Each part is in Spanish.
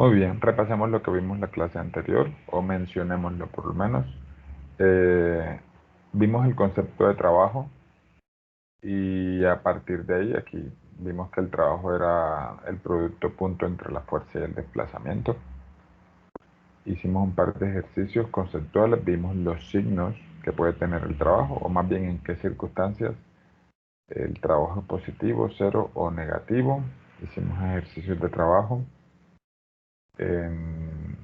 Muy bien, repasemos lo que vimos en la clase anterior, o mencionémoslo por lo menos. Eh, Vimos el concepto de trabajo y a partir de ahí aquí vimos que el trabajo era el producto punto entre la fuerza y el desplazamiento. Hicimos un par de ejercicios conceptuales, vimos los signos que puede tener el trabajo, o más bien en qué circunstancias el trabajo es positivo, cero o negativo. Hicimos ejercicios de trabajo. Em,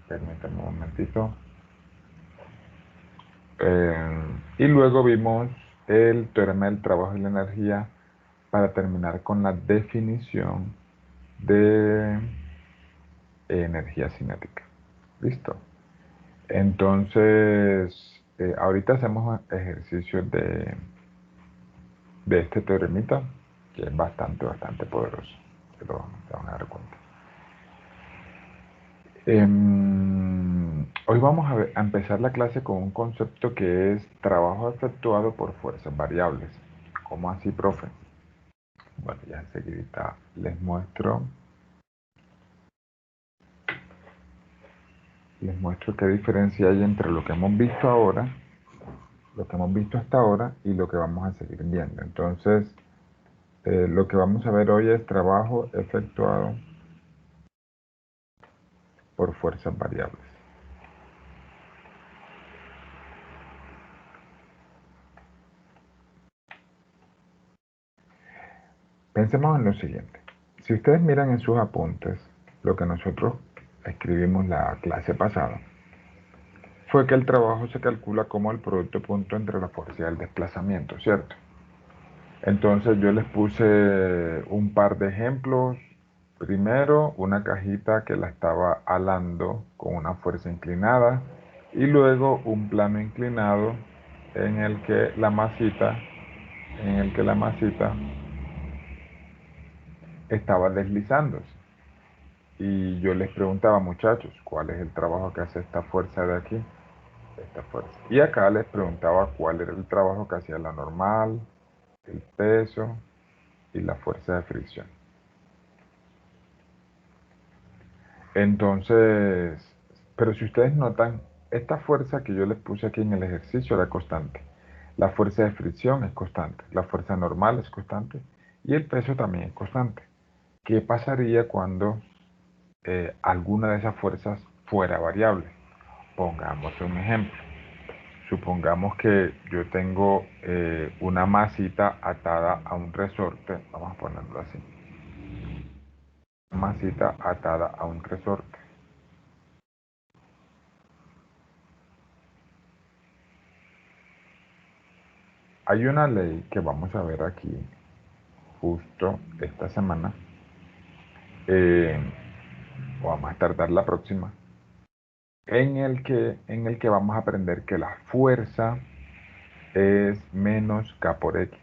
Permítanme un momentito. Y luego vimos el teorema del trabajo y la energía para terminar con la definición de energía cinética. Listo. Entonces, ahorita hacemos ejercicios de este teoremita, que es bastante poderoso. Se van a dar cuenta. Hoy vamos a empezar la clase con un concepto que es trabajo efectuado por fuerzas variables. ¿Cómo así, profe? Bueno, ya enseguida les muestro qué diferencia hay entre lo que hemos visto ahora, lo que hemos visto hasta ahora y lo que vamos a seguir viendo. Entonces, lo que vamos a ver hoy es trabajo efectuado por fuerzas variables. Pensemos en lo siguiente. Si ustedes miran en sus apuntes lo que nosotros escribimos la clase pasada, fue que el trabajo se calcula como el producto punto entre la fuerza y el desplazamiento, ¿cierto? Entonces yo les puse un par de ejemplos. Primero, una cajita que la estaba alando con una fuerza inclinada y luego un plano inclinado en el que la masita, estaba deslizándose. Y yo les preguntaba, muchachos, ¿cuál es el trabajo que hace esta fuerza de aquí? Esta fuerza. Y acá les preguntaba cuál era el trabajo que hacía la normal, el peso y la fuerza de fricción. Entonces, pero si ustedes notan, esta fuerza que yo les puse aquí en el ejercicio era constante. La fuerza de fricción es constante, la fuerza normal es constante y el peso también es constante. ¿Qué pasaría cuando alguna de esas fuerzas fuera variable? Pongamos un ejemplo. Supongamos que yo tengo una masita atada a un resorte, vamos a ponerlo así. Masita atada a un resorte. Hay una ley que vamos a ver aquí justo esta semana, eh, o a más tardar la próxima, en el que vamos a aprender que la fuerza es menos K por X.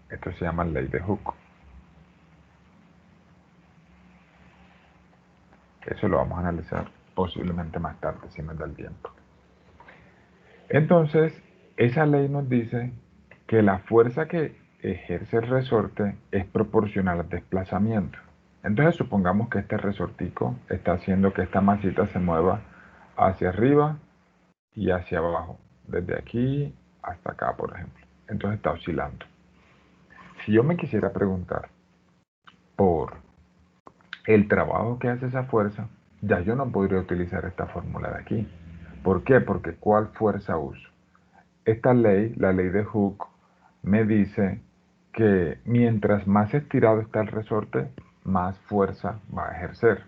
Esto se llama ley de Hooke. Eso lo vamos a analizar posiblemente más tarde, si nos da el tiempo. Entonces, esa ley nos dice que la fuerza que ejerce el resorte es proporcional al desplazamiento. Entonces, supongamos que este resortico está haciendo que esta masita se mueva hacia arriba y hacia abajo, desde aquí hasta acá, por ejemplo. Entonces está oscilando. Si yo me quisiera preguntar por el trabajo que hace esa fuerza, ya yo no podría utilizar esta fórmula de aquí. ¿Por qué? Porque ¿cuál fuerza uso? Esta ley, la ley de Hooke, me dice que mientras más estirado está el resorte, más fuerza va a ejercer.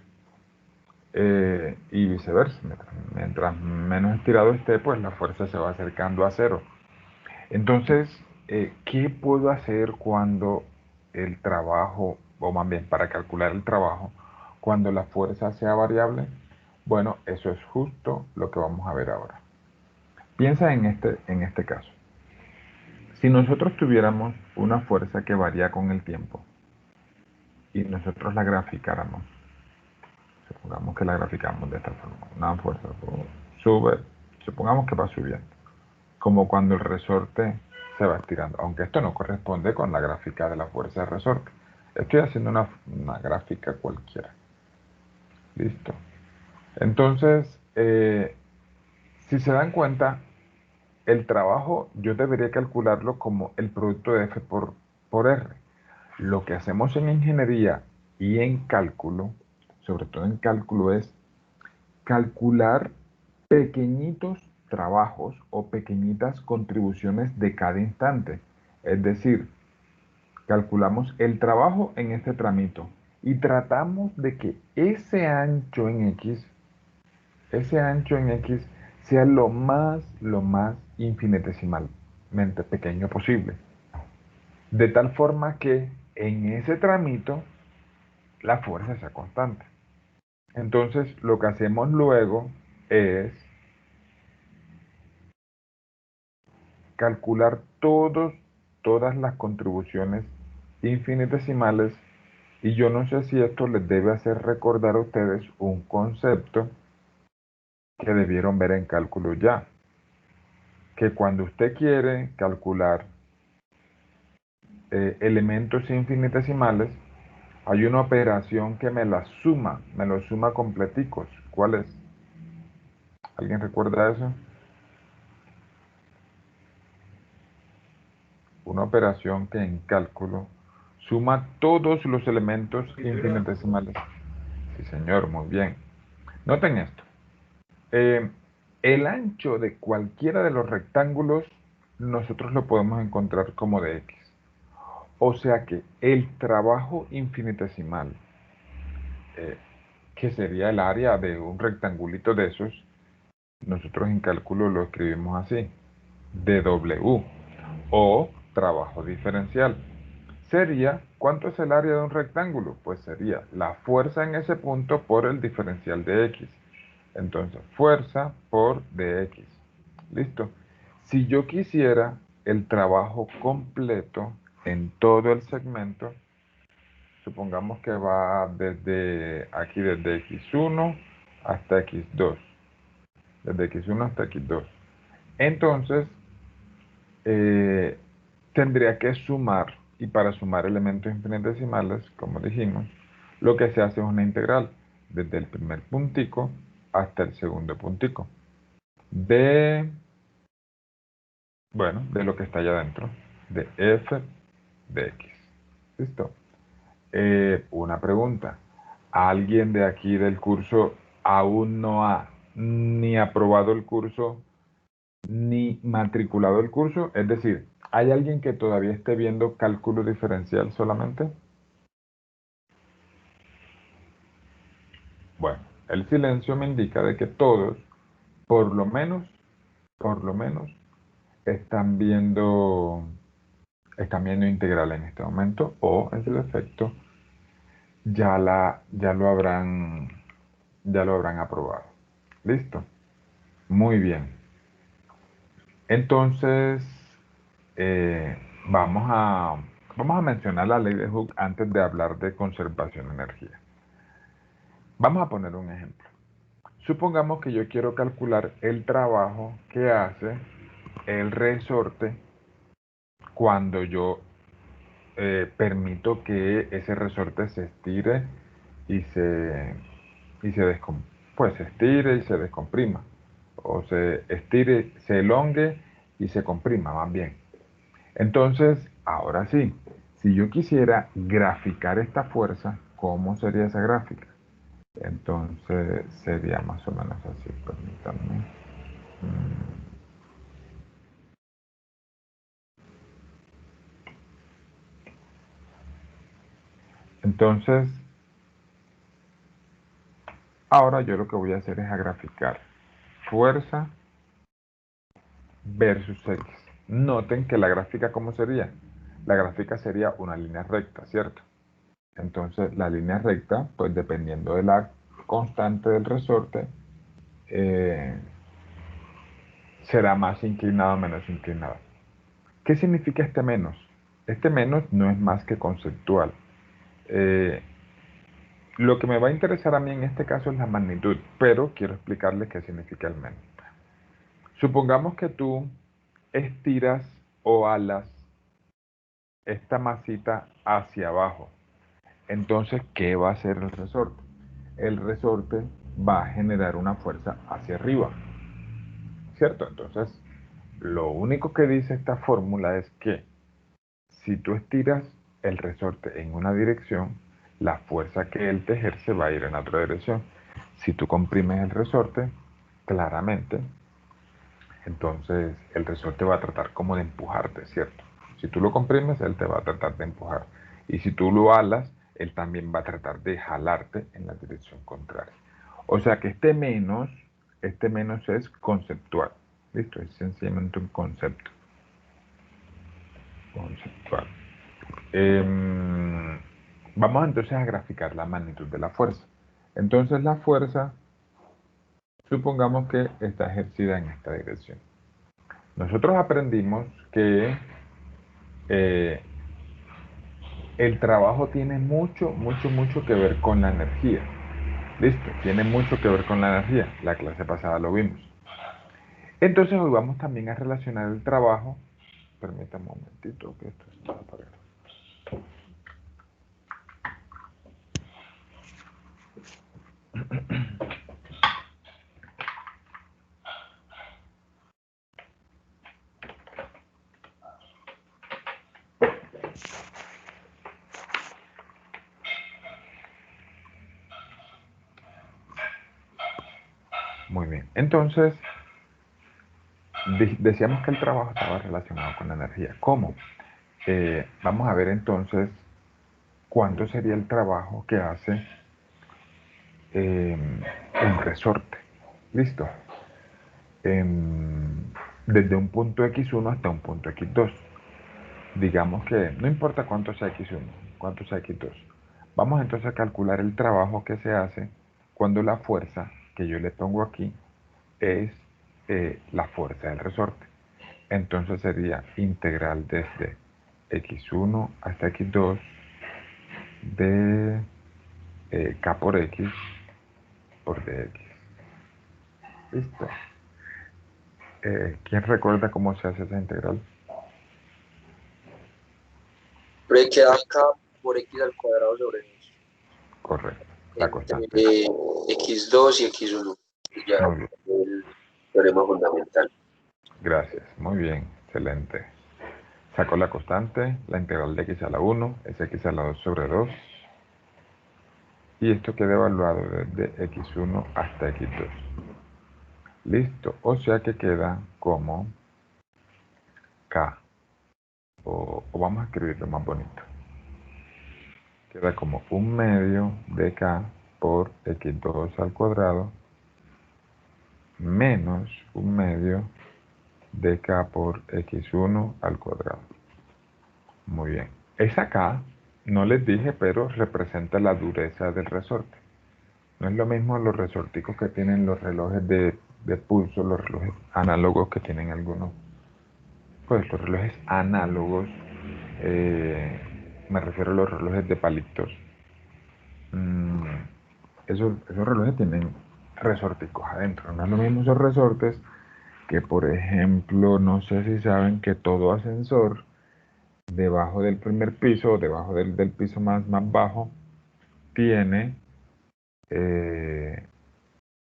Y viceversa, mientras menos estirado esté, pues la fuerza se va acercando a cero. Entonces, ¿qué puedo hacer cuando el trabajo, o más bien para calcular el trabajo, cuando la fuerza sea variable? Bueno, eso es justo lo que vamos a ver ahora. Piensa en este caso. Si nosotros tuviéramos una fuerza que varía con el tiempo y nosotros la graficáramos, supongamos que la graficamos de esta forma, una fuerza sube, supongamos que va subiendo, como cuando el resorte se va estirando, aunque esto no corresponde con la gráfica de la fuerza de resorte. Estoy haciendo una gráfica cualquiera. Listo. Entonces, si se dan cuenta, el trabajo yo debería calcularlo como el producto de F por R. Lo que hacemos en ingeniería y en cálculo, sobre todo en cálculo, es calcular pequeñitos trabajos o pequeñitas contribuciones de cada instante. Es decir, calculamos el trabajo en este tramito y tratamos de que ese ancho en X sea lo más infinitesimalmente pequeño posible. De tal forma que en ese tramito la fuerza sea constante. Entonces, lo que hacemos luego es calcular todas las contribuciones infinitesimales, y yo no sé si esto les debe hacer recordar a ustedes un concepto que debieron ver en cálculo ya, que cuando usted quiere calcular elementos infinitesimales, hay una operación que me los suma completicos. ¿Cuál es? ¿Alguien recuerda eso? Una operación que en cálculo suma todos los elementos infinitesimales. Sí, señor, muy bien. Noten esto. Eh, el ancho de cualquiera de los rectángulos nosotros lo podemos encontrar como de X. O sea que el trabajo infinitesimal, eh, que sería el área de un rectangulito de esos, nosotros en cálculo lo escribimos así, dW, o trabajo diferencial. Sería, ¿cuánto es el área de un rectángulo? Pues sería la fuerza en ese punto por el diferencial de X. Entonces, fuerza por dx. ¿Listo? Si yo quisiera el trabajo completo en todo el segmento, supongamos que va desde aquí, desde x1 hasta x2. Desde x1 hasta x2. Entonces, eh, tendría que sumar, y para sumar elementos infinitesimales, como dijimos, lo que se hace es una integral desde el primer puntico hasta el segundo puntico de, bueno, de lo que está allá adentro, de f de x. ¿Listo? Una pregunta. ¿Alguien de aquí del curso aún no ha ni aprobado el curso ni matriculado el curso? Es decir, ¿hay alguien que todavía esté viendo cálculo diferencial solamente? Bueno, el silencio me indica de que todos, por lo menos, por lo menos, están viendo integral en este momento, o en su defecto ya lo habrán aprobado. ¿Listo? Muy bien. Entonces, eh, vamos a, vamos a mencionar la ley de Hooke antes de hablar de conservación de energía. Vamos a poner un ejemplo. Supongamos que yo quiero calcular el trabajo que hace el resorte cuando yo permito que ese resorte se estire y y pues se estire y se descomprima, o se estire, se elongue y se comprima, más bien. Entonces, ahora sí, si yo quisiera graficar esta fuerza, ¿cómo sería esa gráfica? Entonces sería más o menos así, permítanme. Mm, Entonces, ahora yo lo que voy a hacer es a graficar fuerza versus X. Noten que la gráfica, ¿cómo sería? La gráfica sería una línea recta, ¿cierto? Entonces, la línea recta, pues dependiendo de la constante del resorte, eh, será más inclinada o menos inclinada. ¿Qué significa este menos? Este menos no es más que conceptual. Eh, lo que me va a interesar a mí en este caso es la magnitud, pero quiero explicarles qué significa el menos. Supongamos que tú estiras o alas esta masita hacia abajo. Entonces, ¿qué va a hacer el resorte? el resorte va a generar una fuerza hacia arriba, ¿cierto? Entonces, lo único que dice esta fórmula es que si tú estiras el resorte en una dirección, la fuerza que él te ejerce va a ir en otra dirección. Si tú comprimes el resorte, claramente, entonces el resorte va a tratar como de empujarte, ¿cierto? Si tú lo comprimes, él te va a tratar de empujar. Y si tú lo alas, él también va a tratar de jalarte en la dirección contraria. O sea que este menos es conceptual. ¿Listo? Es sencillamente un concepto. Conceptual. Vamos entonces a graficar la magnitud de la fuerza. Entonces la fuerza, supongamos que está ejercida en esta dirección. Nosotros aprendimos que eh, el trabajo tiene mucho que ver con la energía. Listo, tiene mucho que ver con la energía. La clase pasada lo vimos. Entonces hoy vamos también a relacionar el trabajo. Permítame un momentito que esto está apagado. Muy bien. Entonces, decíamos que el trabajo estaba relacionado con la energía. ¿Cómo? Vamos a ver entonces cuánto sería el trabajo que hace un resorte. ¿Listo? Desde un punto x1 hasta un punto x2. Digamos que no importa cuánto sea x1, cuánto sea x2. Vamos entonces a calcular el trabajo que se hace cuando la fuerza que yo le pongo aquí es la fuerza del resorte. Entonces sería integral desde x1 hasta x2 de k por x por dx. ¿Listo? ¿Quién recuerda cómo se hace esa integral? Pero queda k por x al cuadrado sobre 2 Correcto, la constante. entre x2 y x1. Y ya Muy bien, el teorema fundamental. gracias, muy bien, excelente. Saco la constante, la integral de x a la 1 es x a la 2 sobre 2. Y esto queda evaluado desde x1 hasta x2. Listo, o sea que queda como k, o vamos a escribirlo más bonito. Queda como 1/2 de k por x2 al cuadrado menos 1/2 de k por x1 al cuadrado. Muy bien. Esa k, no les dije, pero representa la dureza del resorte. No es lo mismo los resorticos que tienen los relojes de pulso, los relojes análogos que tienen algunos. Pues los relojes análogos, me refiero a los relojes de palitos. Esos relojes tienen resorticos adentro. No es lo mismo esos resortes que, por ejemplo, no sé si saben que todo ascensor, debajo del primer piso o debajo del piso más bajo, tiene, eh,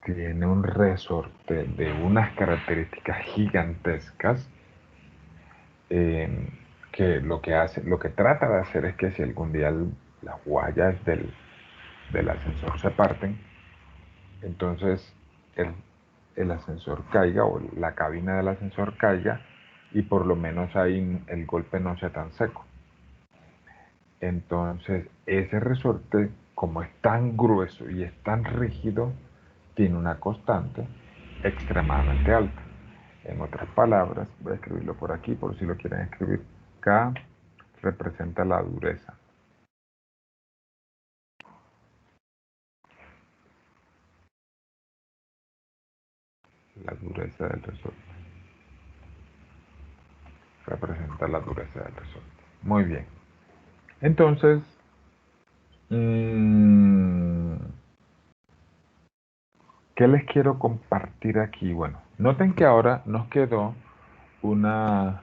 tiene un resorte de unas características gigantescas, eh, que lo que trata de hacer es que si algún día las guayas del ascensor se parten, entonces el, el ascensor caiga o la cabina del ascensor caiga y por lo menos ahí el golpe no sea tan seco. Entonces ese resorte, como es tan grueso y es tan rígido, tiene una constante extremadamente alta. En otras palabras, voy a escribirlo por aquí por si lo quieren escribir. K representa la dureza. La dureza del resorte. Representa la dureza del resorte. Muy bien. Entonces, ¿qué les quiero compartir aquí? Bueno, noten que ahora nos quedó una...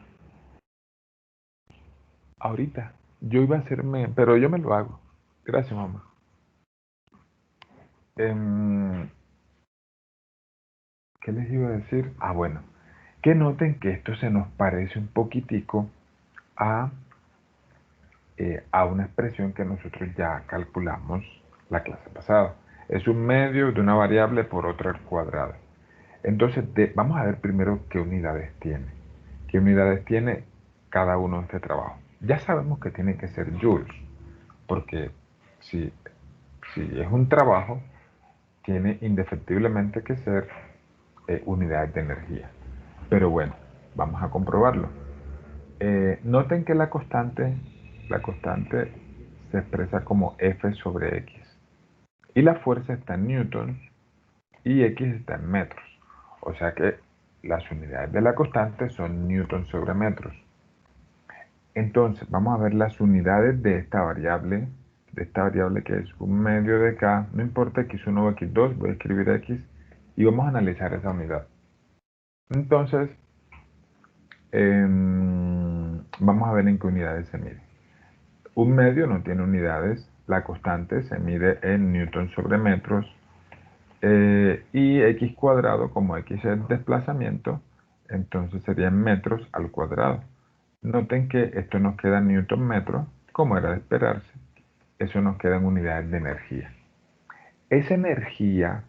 Ahorita, yo iba a hacerme, pero yo me lo hago. Gracias, mamá. Em, ¿Qué les iba a decir? Ah, bueno, que noten que esto se nos parece un poquitico a, a una expresión que nosotros ya calculamos la clase pasada. Es un medio de una variable por otra al cuadrado. Entonces, vamos a ver primero qué unidades tiene. ¿Qué unidades tiene cada uno de este trabajo? Ya sabemos que tiene que ser joules, porque si, si es un trabajo, tiene indefectiblemente que ser unidades de energía. Pero bueno, vamos a comprobarlo. Noten que la constante se expresa como F sobre X. Y la fuerza está en newtons y X está en metros. O sea que las unidades de la constante son newtons sobre metros. Entonces, vamos a ver las unidades de esta variable que es un medio de K, no importa x1 o x2, voy a escribir X y vamos a analizar esa unidad. Entonces, vamos a ver en qué unidades se mide. Un medio no tiene unidades, la constante se mide en newton sobre metros y x cuadrado, como x es desplazamiento, entonces serían metros al cuadrado. Noten que esto nos queda en newton metro, como era de esperarse, eso nos queda en unidades de energía. Esa energía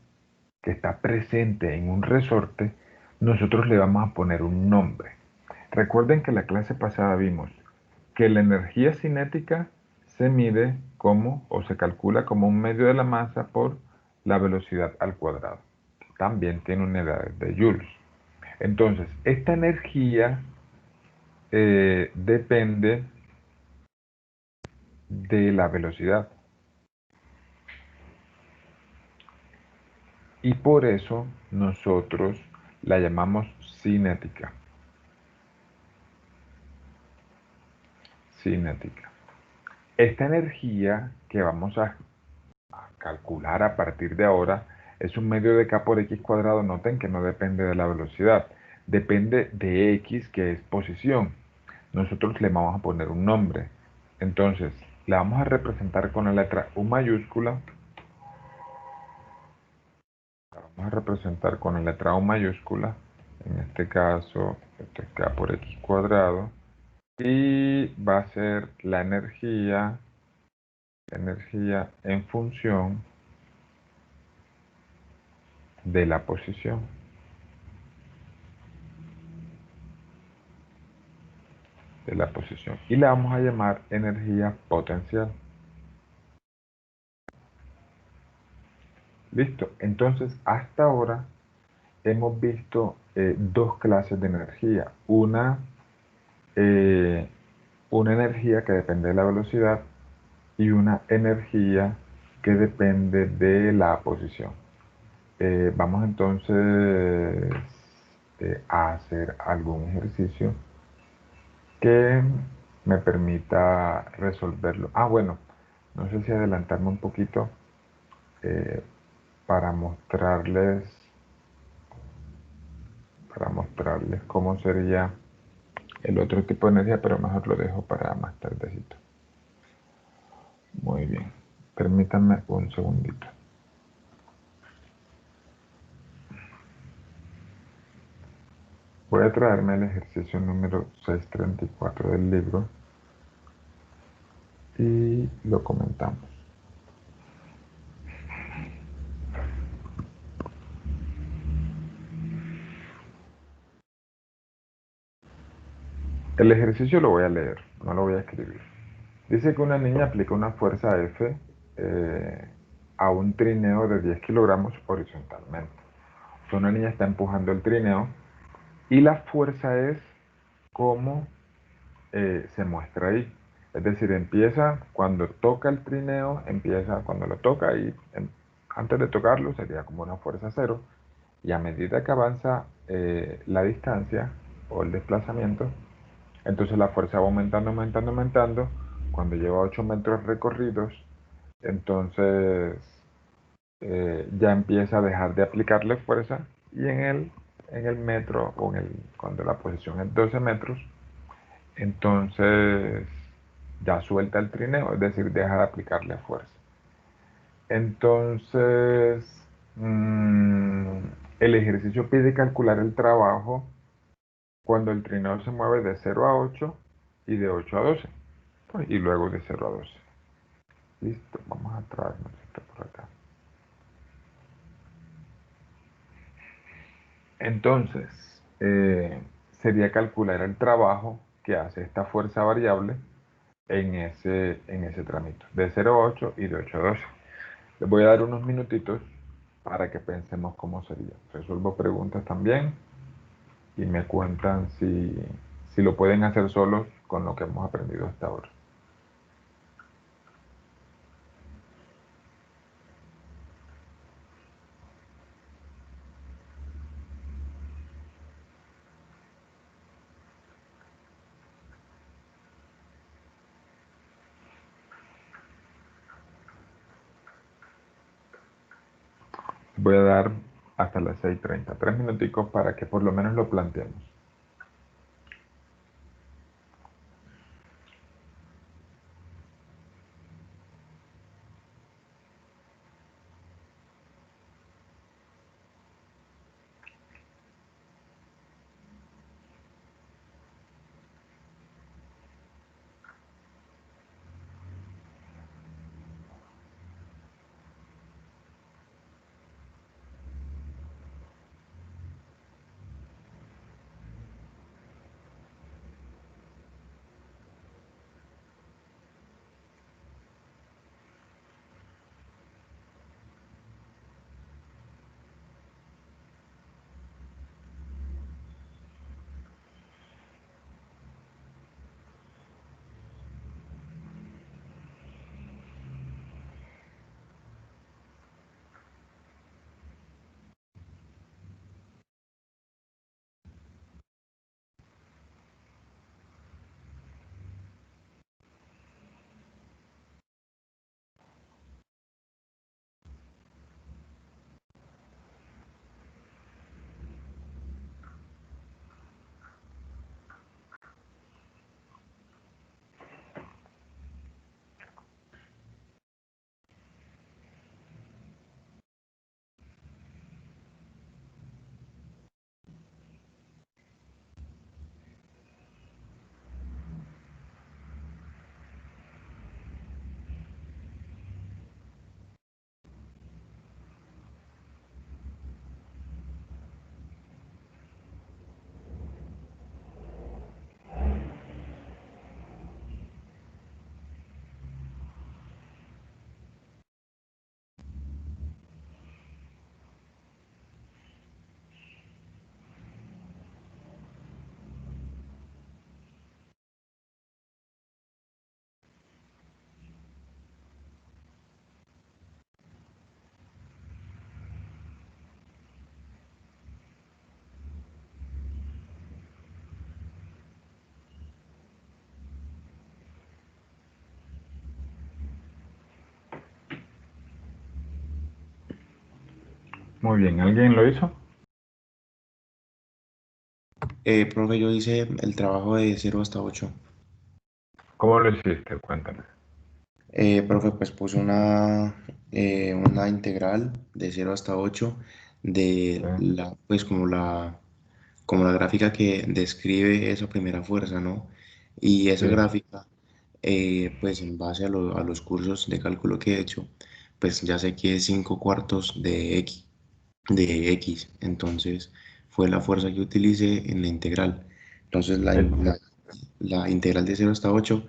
que está presente en un resorte, nosotros le vamos a poner un nombre. Recuerden que en la clase pasada vimos que la energía cinética se mide como o se calcula como un medio de la masa por la velocidad al cuadrado. También tiene unidades de joules. Entonces, esta energía depende de la velocidad. Y por eso nosotros la llamamos cinética. Cinética. Esta energía que vamos a calcular a partir de ahora es un medio de K por X cuadrado. Noten que no depende de la velocidad, depende de X, que es posición. Nosotros le vamos a poner un nombre. Entonces, la vamos a representar con la letra U mayúscula. La vamos a representar con la letra U mayúscula. En este caso, esto es K por X cuadrado. Y va a ser la energía en función de la posición. Y la vamos a llamar energía potencial. Listo. Entonces, hasta ahora hemos visto dos clases de energía. Eh, una energía que depende de la velocidad y una energía que depende de la posición. Vamos entonces a hacer algún ejercicio que me permita resolverlo. Ah, bueno, no sé si adelantarme un poquito eh, para mostrarles cómo sería el otro tipo de energía, pero mejor lo dejo para más tardecito. Muy bien, permítanme un segundito. Voy a traerme el ejercicio número 634 del libro y lo comentamos. El ejercicio lo voy a leer, no lo voy a escribir. Dice que una niña aplica una fuerza F a un trineo de 10 kilogramos horizontalmente. O sea, una niña está empujando el trineo y la fuerza es como se muestra ahí. Es decir, empieza cuando toca el trineo, empieza cuando lo toca y antes de tocarlo sería como una fuerza cero. Y a medida que avanza la distancia o el desplazamiento, entonces la fuerza va aumentando, aumentando, aumentando. Cuando lleva 8 metros recorridos, entonces ya empieza a dejar de aplicarle fuerza y en el metro o cuando la posición es 12 metros, entonces ya suelta el trineo, es decir, deja de aplicarle fuerza. Entonces, el ejercicio pide calcular el trabajo cuando el trineo se mueve de 0 a 8 y de 8 a 12. Pues, y luego de 0 a 12. Listo, vamos a traernos esto por acá. Entonces, sería calcular el trabajo que hace esta fuerza variable en ese trámite, de 0 a 8 y de 8 a 12. Les voy a dar unos minutitos para que pensemos cómo sería. Resuelvo preguntas también y me cuentan si lo pueden hacer solos con lo que hemos aprendido hasta ahora. Voy a dar hasta las 6:30, 3 minuticos para que por lo menos lo planteemos. Muy bien, ¿alguien lo hizo? Profe, yo hice el trabajo de 0 hasta 8. ¿Cómo lo hiciste? Cuéntame. Profe, pues puse una integral de 0 hasta 8 ¿Sí? de pues como la gráfica que describe esa primera fuerza, ¿no? Y esa Sí. gráfica, pues en base a los cursos de cálculo que he hecho, pues ya sé que es 5 cuartos de X. Entonces fue la fuerza que utilicé en la integral. Entonces Excel- la integral de 0 hasta 8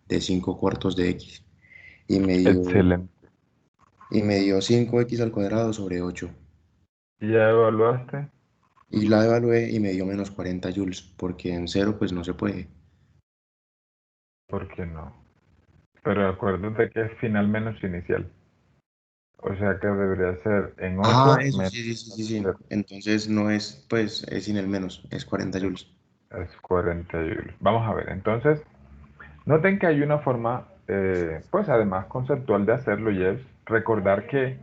de 5 cuartos de X. Y me dio, Excelente. y me dio 5x² sobre 8. ¿Y ya evaluaste? Y la evalué y me dio -40 joules, porque en cero pues no se puede. ¿Por qué no? Pero acuérdate que es final menos inicial. O sea que debería ser en Ah, 8 eso menos sí, sí, sí, sí, sí. 0. Entonces no es, pues es sin el menos, es 40 Es, joules. es 40 joules. Vamos a ver. Entonces, noten que hay una forma, pues además conceptual de hacerlo y es recordar que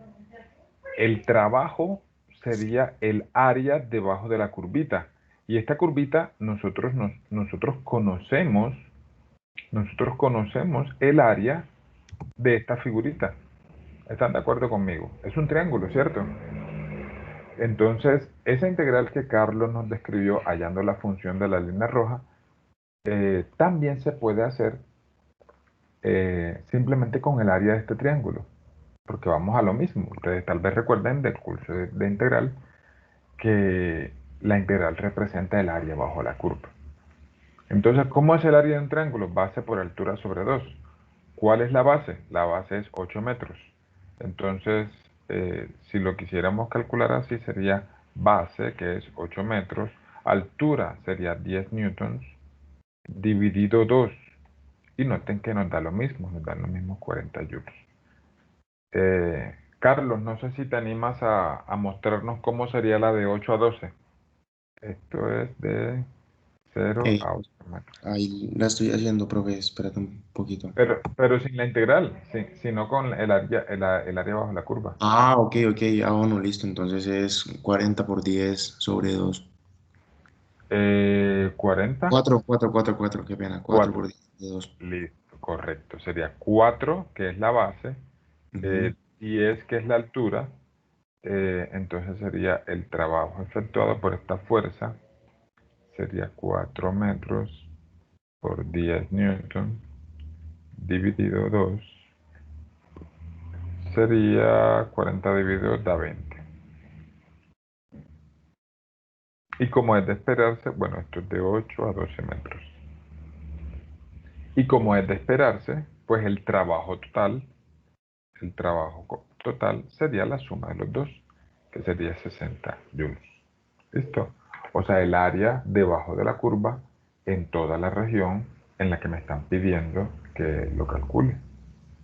el trabajo sería el área debajo de la curvita. Y esta curvita nosotros conocemos el área de esta figurita. ¿Están de acuerdo conmigo? Es un triángulo, ¿cierto? Entonces, esa integral que Carlos nos describió hallando la función de la línea roja, también se puede hacer simplemente con el área de este triángulo, porque vamos a lo mismo. Ustedes tal vez recuerden del curso de integral que la integral representa el área bajo la curva. Entonces, ¿cómo es el área de un triángulo? Base por altura sobre 2. ¿Cuál es la base? La base es 8 metros. Entonces, si lo quisiéramos calcular así, sería base, que es 8 metros, altura sería 10 newtons, dividido 2. Y noten que nos da lo mismo, nos dan los mismos 40 joules. Carlos, no sé si te animas a mostrarnos cómo sería la de 8 a 12. Esto es de 0 Eh, a 8 metros. Ahí la estoy haciendo, profe, espérate un poquito. Pero sin la integral, sino con el área bajo la curva. Ah, ok, ok, bueno, listo, entonces es 40 por 10 sobre 2. 40, 4, qué pena, 4 4. por 10 de 2. Listo, correcto. Sería 4, que es la base, 10, que es la altura. Entonces sería el trabajo efectuado por esta fuerza. Sería 4 metros por 10 newton dividido 2. Sería 40 dividido 2 da 20. Y como es de esperarse, bueno, esto es de 8 a 12 metros. Y como es de esperarse, pues el trabajo total sería la suma de los dos, que sería 60 joules. ¿Listo? O sea, el área debajo de la curva en toda la región en la que me están pidiendo que lo calcule.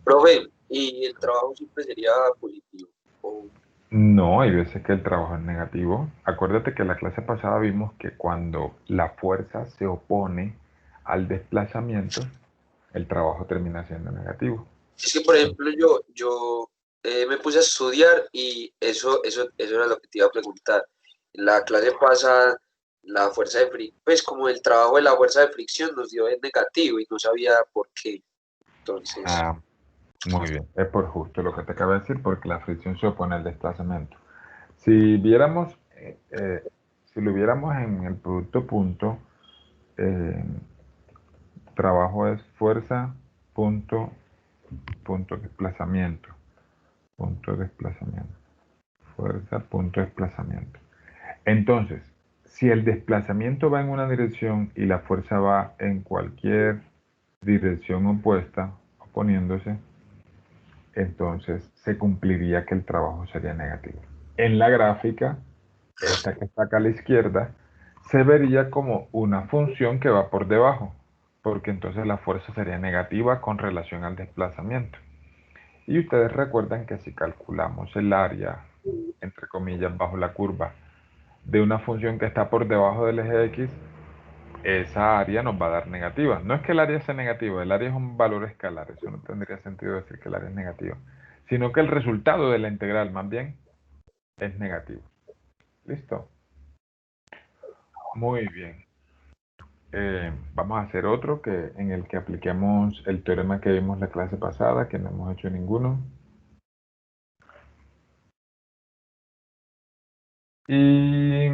Profe, y el trabajo siempre sería positivo. O, No, hay veces que el trabajo es negativo. Acuérdate que la clase pasada vimos que cuando la fuerza se opone al desplazamiento, el trabajo termina siendo negativo. es que, por ejemplo, yo me puse a estudiar y eso era lo que te iba a preguntar. En la clase pasada, la fuerza de fricción, pues como el trabajo de la fuerza de fricción nos dio en negativo y no sabía por qué. Entonces, Ah, muy bien. Es por justo lo que te acabo de decir, porque la fricción se opone al desplazamiento. Si viéramos, si lo viéramos en el producto punto, eh, trabajo es fuerza, punto, punto desplazamiento, punto desplazamiento, fuerza, punto desplazamiento. Entonces, si el desplazamiento va en una dirección y la fuerza va en cualquier dirección opuesta, oponiéndose, entonces se cumpliría que el trabajo sería negativo. En la gráfica, esta que está acá a la izquierda, se vería como una función que va por debajo, porque entonces la fuerza sería negativa con relación al desplazamiento. Y ustedes recuerdan que si calculamos el área, entre comillas, bajo la curva, de una función que está por debajo del eje X, esa área nos va a dar negativa. No es que el área sea negativa, el área es un valor escalar, eso no tendría sentido decir que el área es negativa, sino que el resultado de la integral más bien es negativo. ¿Listo? Muy bien. Vamos a hacer otro en el que apliquemos el teorema que vimos la clase pasada, que no hemos hecho ninguno. Y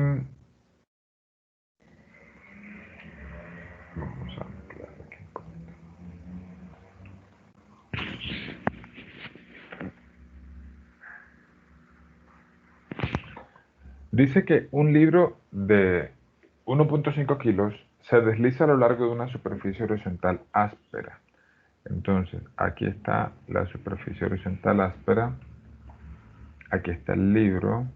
vamos a mezclar aquí. Dice que un libro de 1.5 kilos se desliza a lo largo de una superficie horizontal áspera. Entonces, aquí está la superficie horizontal áspera. Aquí está el libro.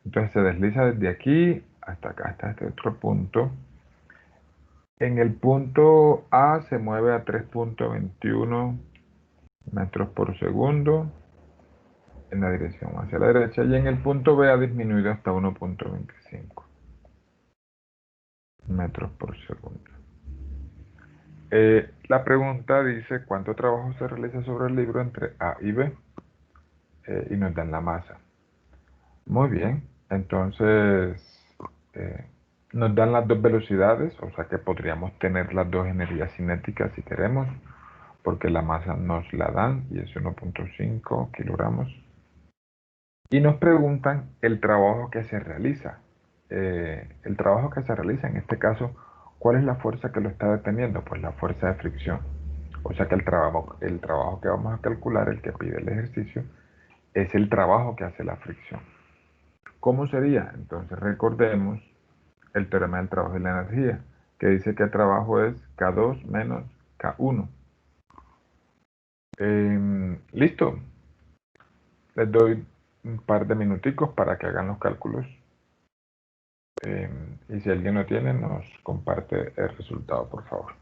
Entonces se desliza desde aquí hasta acá, hasta este otro punto. En el punto A se mueve a 3.21 metros por segundo en la dirección hacia la derecha y en el punto B ha disminuido hasta 1.25 metros por segundo. La pregunta dice cuánto trabajo se realiza sobre el libro entre A y B y nos dan la masa. Muy bien, entonces eh, nos dan las dos velocidades, o sea que podríamos tener las dos energías cinéticas si queremos. porque la masa nos la dan y es 1.5 kilogramos. Y nos preguntan el trabajo que se realiza. El trabajo que se realiza, en este caso, ¿cuál es la fuerza que lo está deteniendo? Pues la fuerza de fricción. O sea que el trabajo que vamos a calcular, el que pide el ejercicio, es el trabajo que hace la fricción. ¿Cómo sería? Entonces recordemos el teorema del trabajo y la energía, que dice que el trabajo es K2 menos K1. Listo. Les doy un par de minuticos para que hagan los cálculos. Y si alguien lo tiene, nos comparte el resultado, por favor.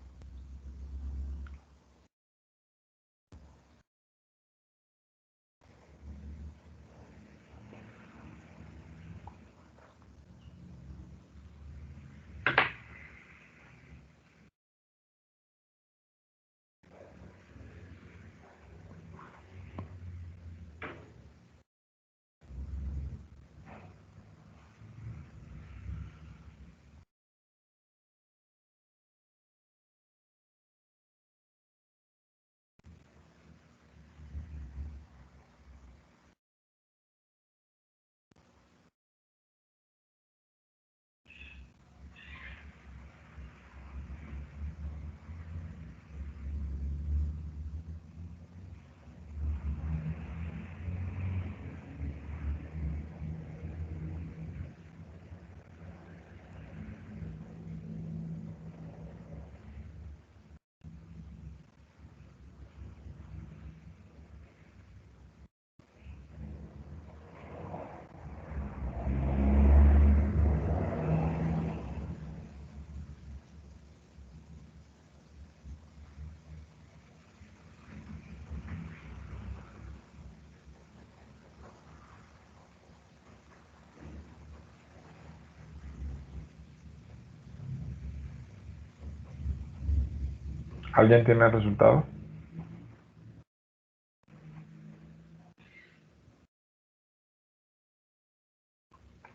¿Alguien tiene el resultado?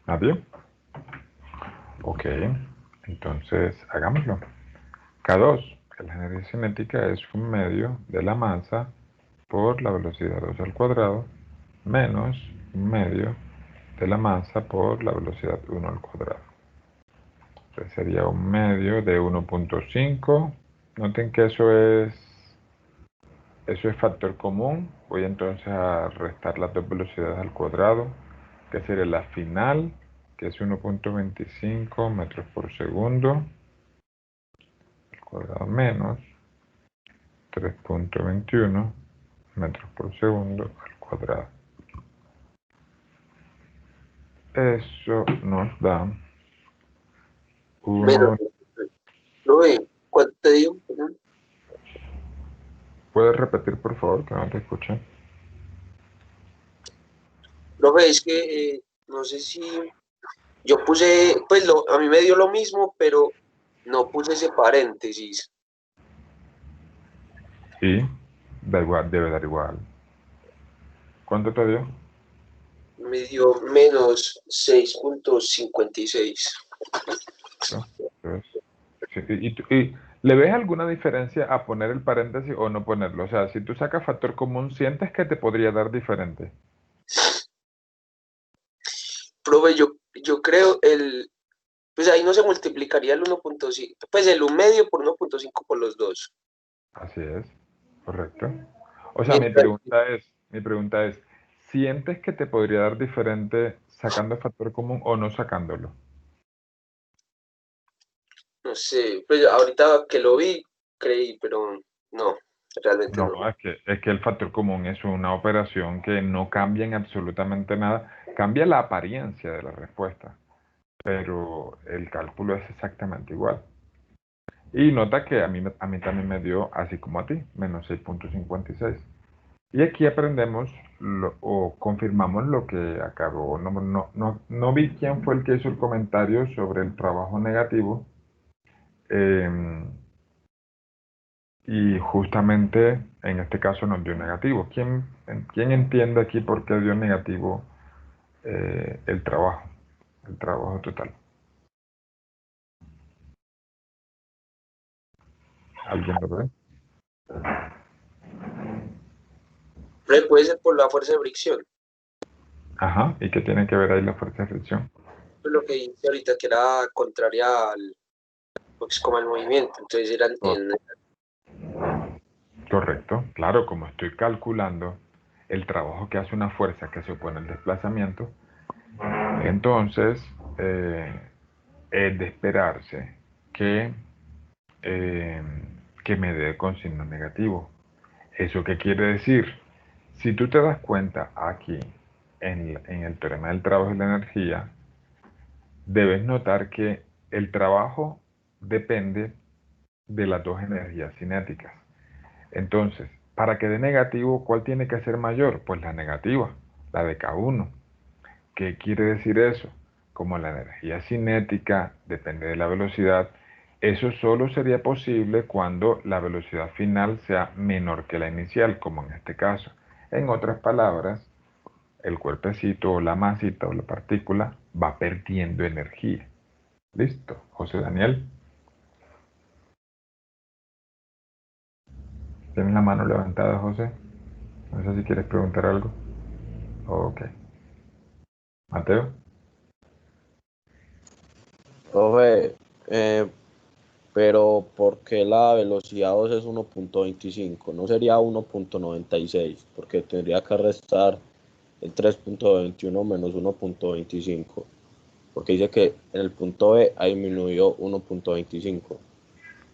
¿Nadie? Ok, entonces hagámoslo. K2, que la energía cinética es un medio de la masa por la velocidad 2 al cuadrado menos un medio de la masa por la velocidad 1 al cuadrado. Entonces sería un medio de 1.5. Noten que eso es factor común. Voy entonces a restar las dos velocidades al cuadrado, que sería la final, que es 1.25 metros por segundo al cuadrado menos 3.21 metros por segundo al cuadrado. Eso nos da Menos, 1. ¿cuánto te digo? ¿Puedes repetir, por favor, que no te escuché? Profe, es que no sé si yo puse, pues a mí me dio lo mismo, pero no puse ese paréntesis. Y da igual, debe dar igual. ¿Cuánto te dio? Me dio menos 6.56. ¿No? Entonces, sí, y ¿le ves alguna diferencia a poner el paréntesis o no ponerlo? O sea, si tú sacas factor común, ¿sientes que te podría dar diferente? Profe, yo creo pues ahí no se multiplicaría el 1.5, pues el 1 medio por 1.5 por los dos. Así es, correcto. O sea, Mientras, mi pregunta es, ¿sientes que te podría dar diferente sacando factor común o no sacándolo? no sé, pues ahorita que lo vi, creí, pero no, realmente No, no. es que el factor común es una operación que no cambia en absolutamente nada, cambia la apariencia de la respuesta, pero el cálculo es exactamente igual. Y nota que a mí también me dio, así como a ti, menos 6.56. Y aquí aprendemos o confirmamos lo que acabó. No vi quién fue el que hizo el comentario sobre el trabajo negativo. eh, y justamente en este caso nos dio negativo. ¿Quién entiende aquí por qué dio negativo el trabajo total? ¿Alguien lo ve? Pero puede ser por la fuerza de fricción. Ajá, ¿y qué tiene que ver ahí la fuerza de fricción? Pues lo que dice ahorita que era contraria al, pues como al movimiento. Entonces era Correcto, claro, como estoy calculando el trabajo que hace una fuerza que se opone al desplazamiento, entonces es de esperarse que, eh, que me dé con signo negativo. ¿Eso qué quiere decir? Si tú te das cuenta aquí en el teorema del trabajo y la energía, debes notar que el trabajo depende de las dos energías cinéticas. Entonces, para que dé negativo, ¿cuál tiene que ser mayor? Pues la negativa, la de K1. ¿Qué quiere decir eso? Como la energía cinética depende de la velocidad, eso solo sería posible cuando la velocidad final sea menor que la inicial, como en este caso. En otras palabras, el cuerpecito o la masita o la partícula va perdiendo energía. ¿Listo? José Daniel, ¿tienes la mano levantada, José? No sé si quieres preguntar algo. Ok. Mateo. Profe, pero ¿por qué la velocidad 2 es 1.25? ¿No sería 1.96? Porque tendría que restar el 3.21 menos 1.25. Porque dice que en el punto B ha disminuido 1.25.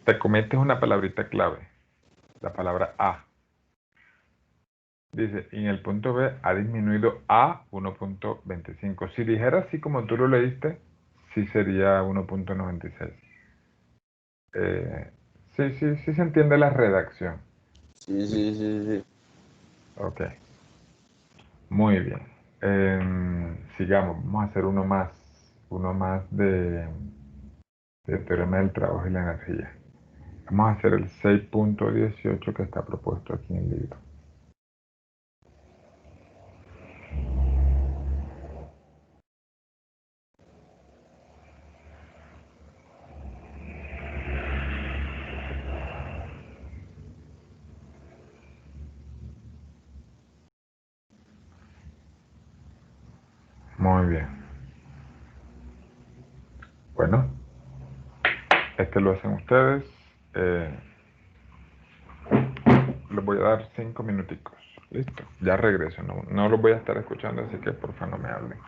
Te cometes una palabrita clave, la palabra A. Dice, en el punto B ha disminuido a 1.25. Si dijera así como tú lo leíste, sí sería 1.96. Sí se entiende la redacción. Sí, sí, Listo. sí, sí. Ok. Muy bien. Sigamos. Vamos a hacer uno más de teorema del trabajo y la energía. Vamos a hacer el 6.18 que está propuesto aquí en el libro. Muy bien. Bueno, este lo hacen ustedes. Les voy a dar 5 minuticos. Listo. Ya regreso. No los voy a estar escuchando, así que por favor no me hablen.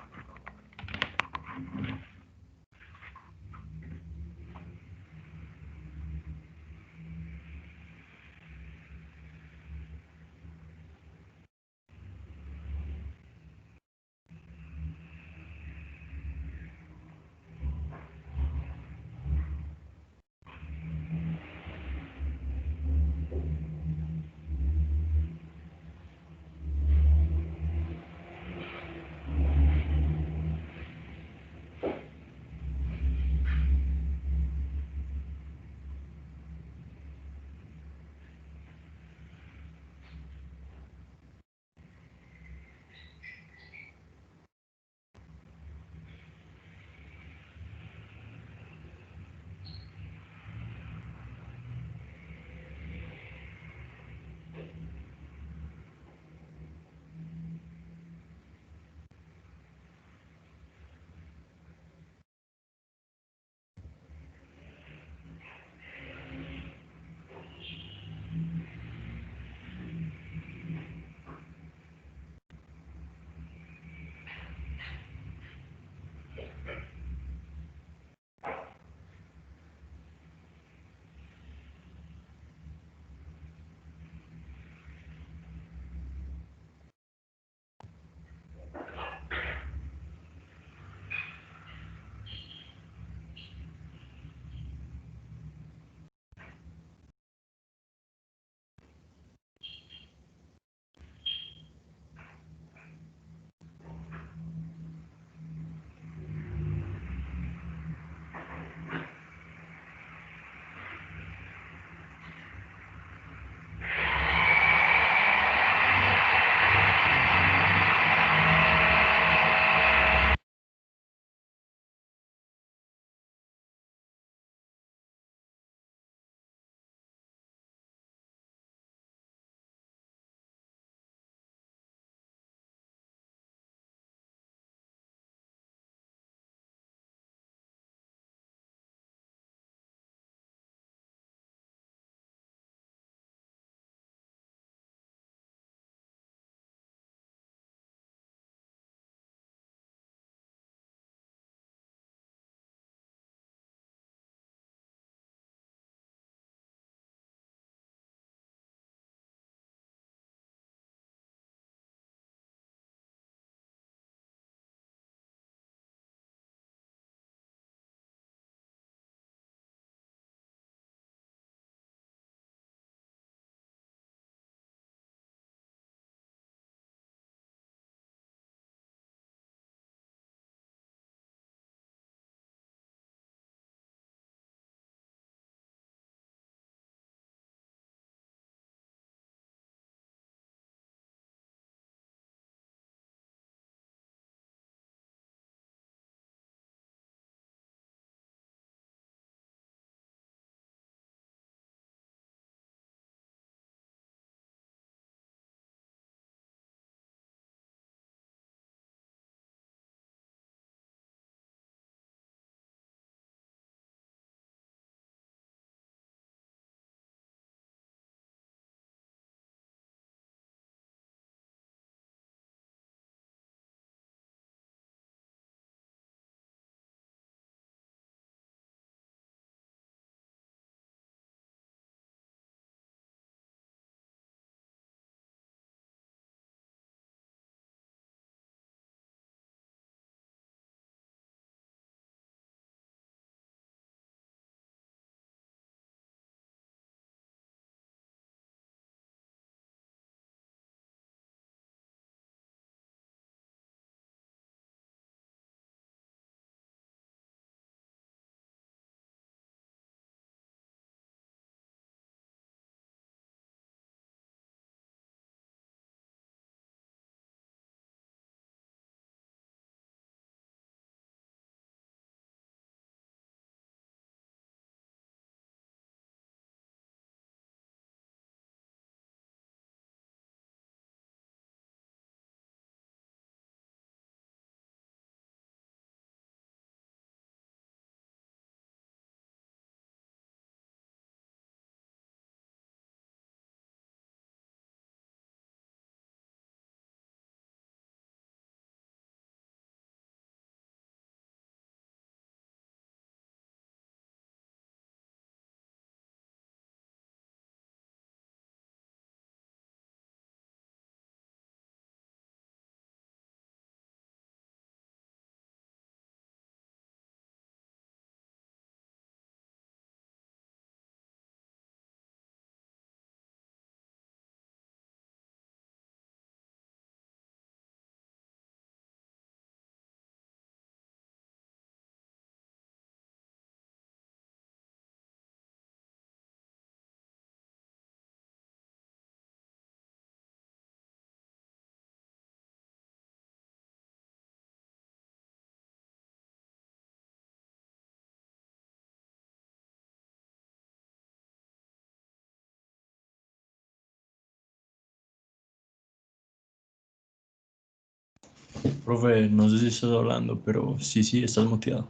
Profe, no sé si estás hablando, pero sí, estás muteado.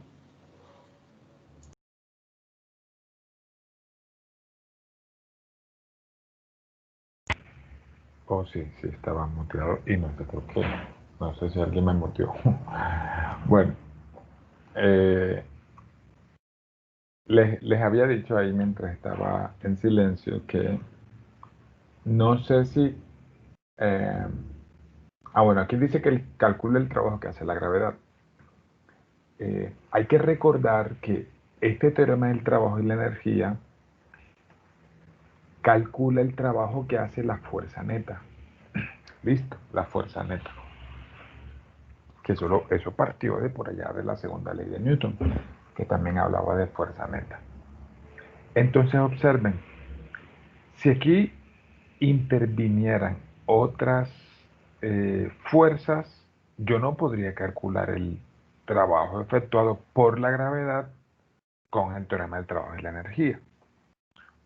Oh, sí, estaba muteado y no sé por qué. No sé si alguien me muteó. Bueno, les había dicho ahí mientras estaba en silencio que no sé si... eh, bueno, aquí dice que calcula el trabajo que hace la gravedad. Hay que recordar que este teorema del trabajo y la energía calcula el trabajo que hace la fuerza neta. Listo, la fuerza neta. Que solo eso partió de por allá de la segunda ley de Newton, que también hablaba de fuerza neta. Entonces observen, si aquí intervinieran otras fuerzas, yo no podría calcular el trabajo efectuado por la gravedad con el teorema del trabajo y la energía.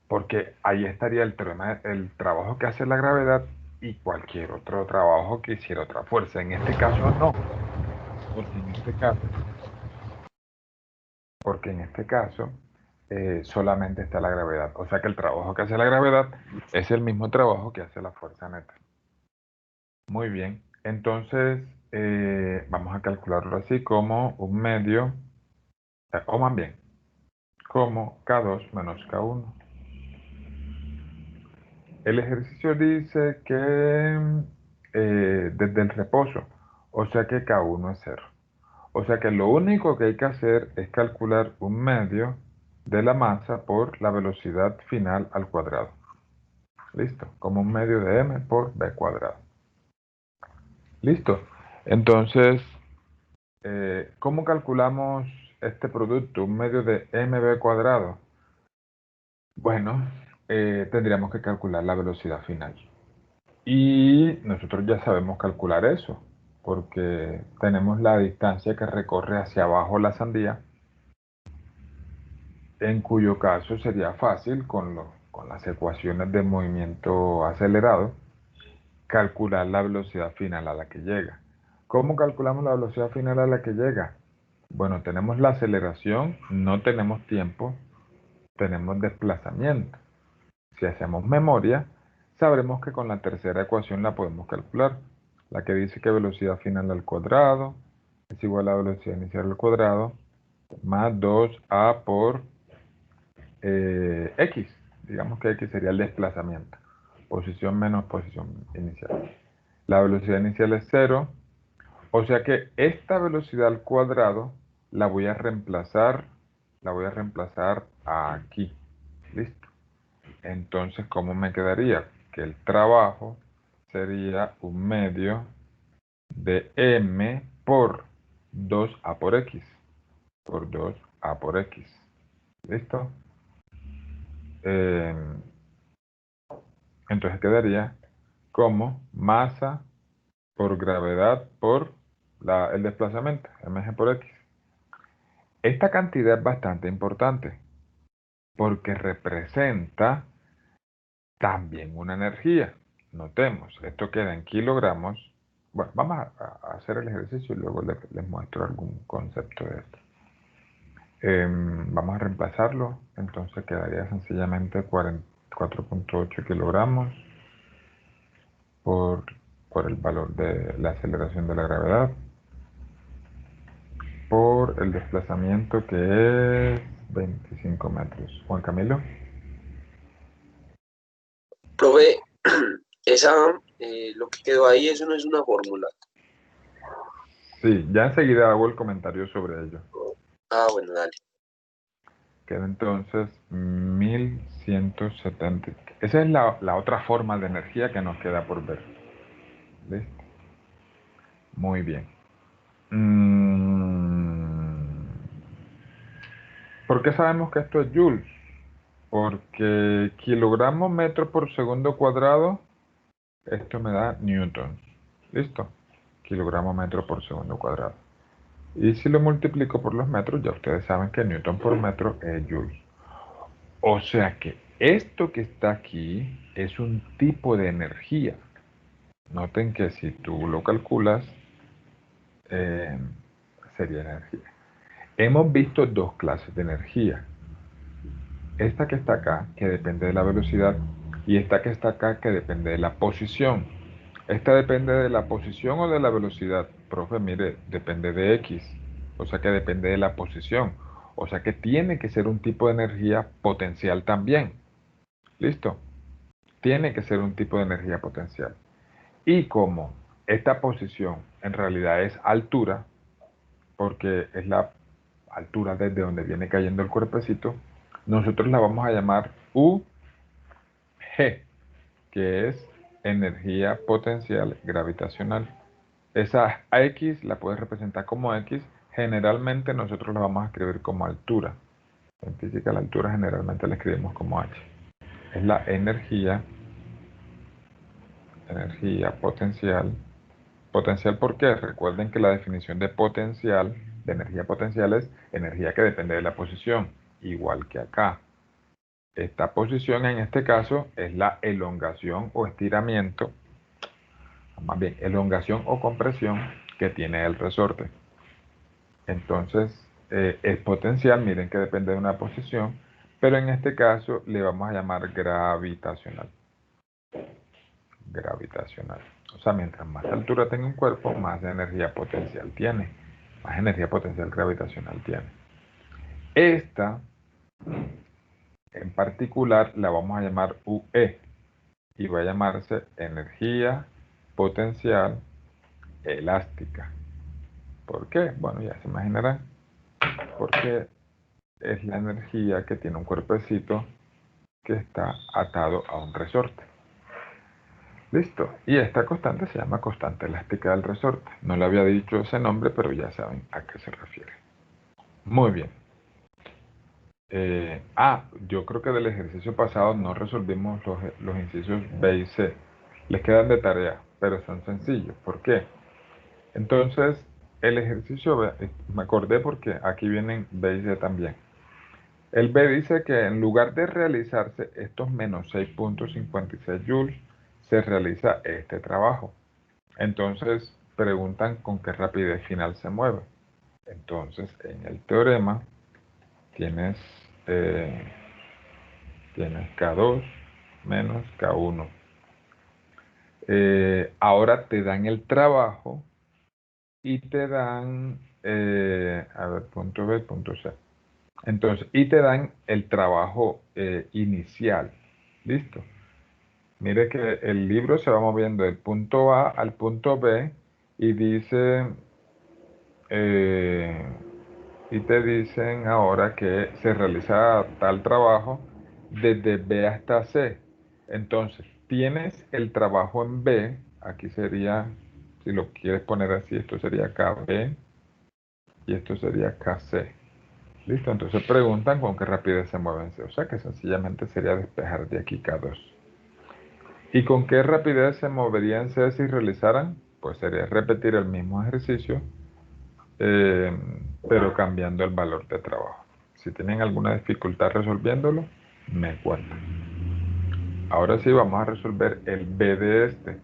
Porque ahí estaría el teorema, el trabajo que hace la gravedad y cualquier otro trabajo que hiciera otra fuerza. En este caso no, porque en este caso solamente está la gravedad. O sea que el trabajo que hace la gravedad es el mismo trabajo que hace la fuerza neta. Muy bien, entonces vamos a calcularlo así como un medio, o más bien, como K2 menos K1. El ejercicio dice que desde el reposo, o sea que K1 es 0. O sea que lo único que hay que hacer es calcular un medio de la masa por la velocidad final al cuadrado. Listo, como un medio de m por b cuadrado. Listo. Entonces, ¿cómo calculamos este producto? Un medio de mb cuadrado. Bueno, tendríamos que calcular la velocidad final. Y nosotros ya sabemos calcular eso, porque tenemos la distancia que recorre hacia abajo la sandía, en cuyo caso sería fácil con las ecuaciones de movimiento acelerado calcular la velocidad final a la que llega. ¿Cómo calculamos la velocidad final a la que llega? Bueno, tenemos la aceleración, no tenemos tiempo, tenemos desplazamiento. Si hacemos memoria, sabremos que con la tercera ecuación la podemos calcular, la que dice que velocidad final al cuadrado es igual a velocidad inicial al cuadrado más 2a por x. Digamos que x sería el desplazamiento, posición menos posición inicial. La velocidad inicial es 0, o sea que esta velocidad al cuadrado la voy a reemplazar aquí. ¿Listo? Entonces, ¿cómo me quedaría? Que el trabajo sería un medio de m por 2a por x. Por 2a por x. ¿Listo? Entonces quedaría como masa por gravedad por el desplazamiento, mg por x. Esta cantidad es bastante importante porque representa también una energía. Notemos, esto queda en kilogramos. Bueno, vamos a hacer el ejercicio y luego les muestro algún concepto de esto. Vamos a reemplazarlo, entonces quedaría sencillamente 4.8 kilogramos por el valor de la aceleración de la gravedad, por el desplazamiento que es 25 metros. Juan Camilo. Profe, lo que quedó ahí, eso no es una fórmula. Sí, ya enseguida hago el comentario sobre ello. Ah, bueno, dale. Queda entonces 1170. Esa es la otra forma de energía que nos queda por ver. ¿Listo? Muy bien. ¿Por qué sabemos que esto es joules? Porque kilogramo metro por segundo cuadrado, esto me da newtons. ¿Listo? Kilogramo metro por segundo cuadrado. Y si lo multiplico por los metros, ya ustedes saben que newton por metro es joules. O sea que esto que está aquí es un tipo de energía. Noten que si tú lo calculas, sería energía. Hemos visto dos clases de energía. Esta que está acá, que depende de la velocidad, y esta que está acá, que depende de la posición. Esta depende de la posición o de la velocidad. Profe, mire, depende de X. O sea que depende de la posición. O sea que tiene que ser un tipo de energía potencial también. ¿Listo? Tiene que ser un tipo de energía potencial. Y como esta posición en realidad es altura, porque es la altura desde donde viene cayendo el cuerpecito, nosotros la vamos a llamar UG, que es energía potencial gravitacional. Esa X la puedes representar como X, generalmente nosotros la vamos a escribir como altura. En física la altura generalmente la escribimos como H. Es la energía potencial. Potencial, ¿por qué? Recuerden que la definición de potencial, de energía potencial, es energía que depende de la posición, igual que acá. Esta posición en este caso es la elongación o estiramiento, más bien elongación o compresión que tiene el resorte. Entonces, es potencial, miren que depende de una posición, pero en este caso le vamos a llamar gravitacional. Gravitacional. O sea, mientras más altura tenga un cuerpo, más energía potencial tiene. Más energía potencial gravitacional tiene. Esta, en particular, la vamos a llamar UE. Y va a llamarse energía potencial elástica. ¿Por qué? Bueno, ya se imaginarán. Porque es la energía que tiene un cuerpecito que está atado a un resorte. Listo. Y esta constante se llama constante elástica del resorte. No le había dicho ese nombre, pero ya saben a qué se refiere. Muy bien. Yo creo que del ejercicio pasado no resolvimos los incisos B y C. Les quedan de tarea, pero son sencillos. ¿Por qué? Entonces, el ejercicio B, me acordé porque aquí vienen B y C también. El B dice que en lugar de realizarse estos menos 6.56 joules, se realiza este trabajo. Entonces, preguntan con qué rapidez final se mueve. Entonces, en el teorema tienes K2 menos K1. Ahora te dan el trabajo y te dan, punto B, punto C. Entonces, y te dan el trabajo inicial. ¿Listo? Mire que el libro se va moviendo del punto A al punto B y dice, y te dicen ahora que se realiza tal trabajo desde B hasta C. Entonces, tienes el trabajo en B, aquí sería, si lo quieres poner así, esto sería KB y esto sería KC. ¿Listo? Entonces preguntan con qué rapidez se mueven C. O sea que sencillamente sería despejar de aquí K2. ¿Y con qué rapidez se moverían C si realizaran? Pues sería repetir el mismo ejercicio, pero cambiando el valor de trabajo. Si tienen alguna dificultad resolviéndolo, me cuentan. Ahora sí vamos a resolver el B de este.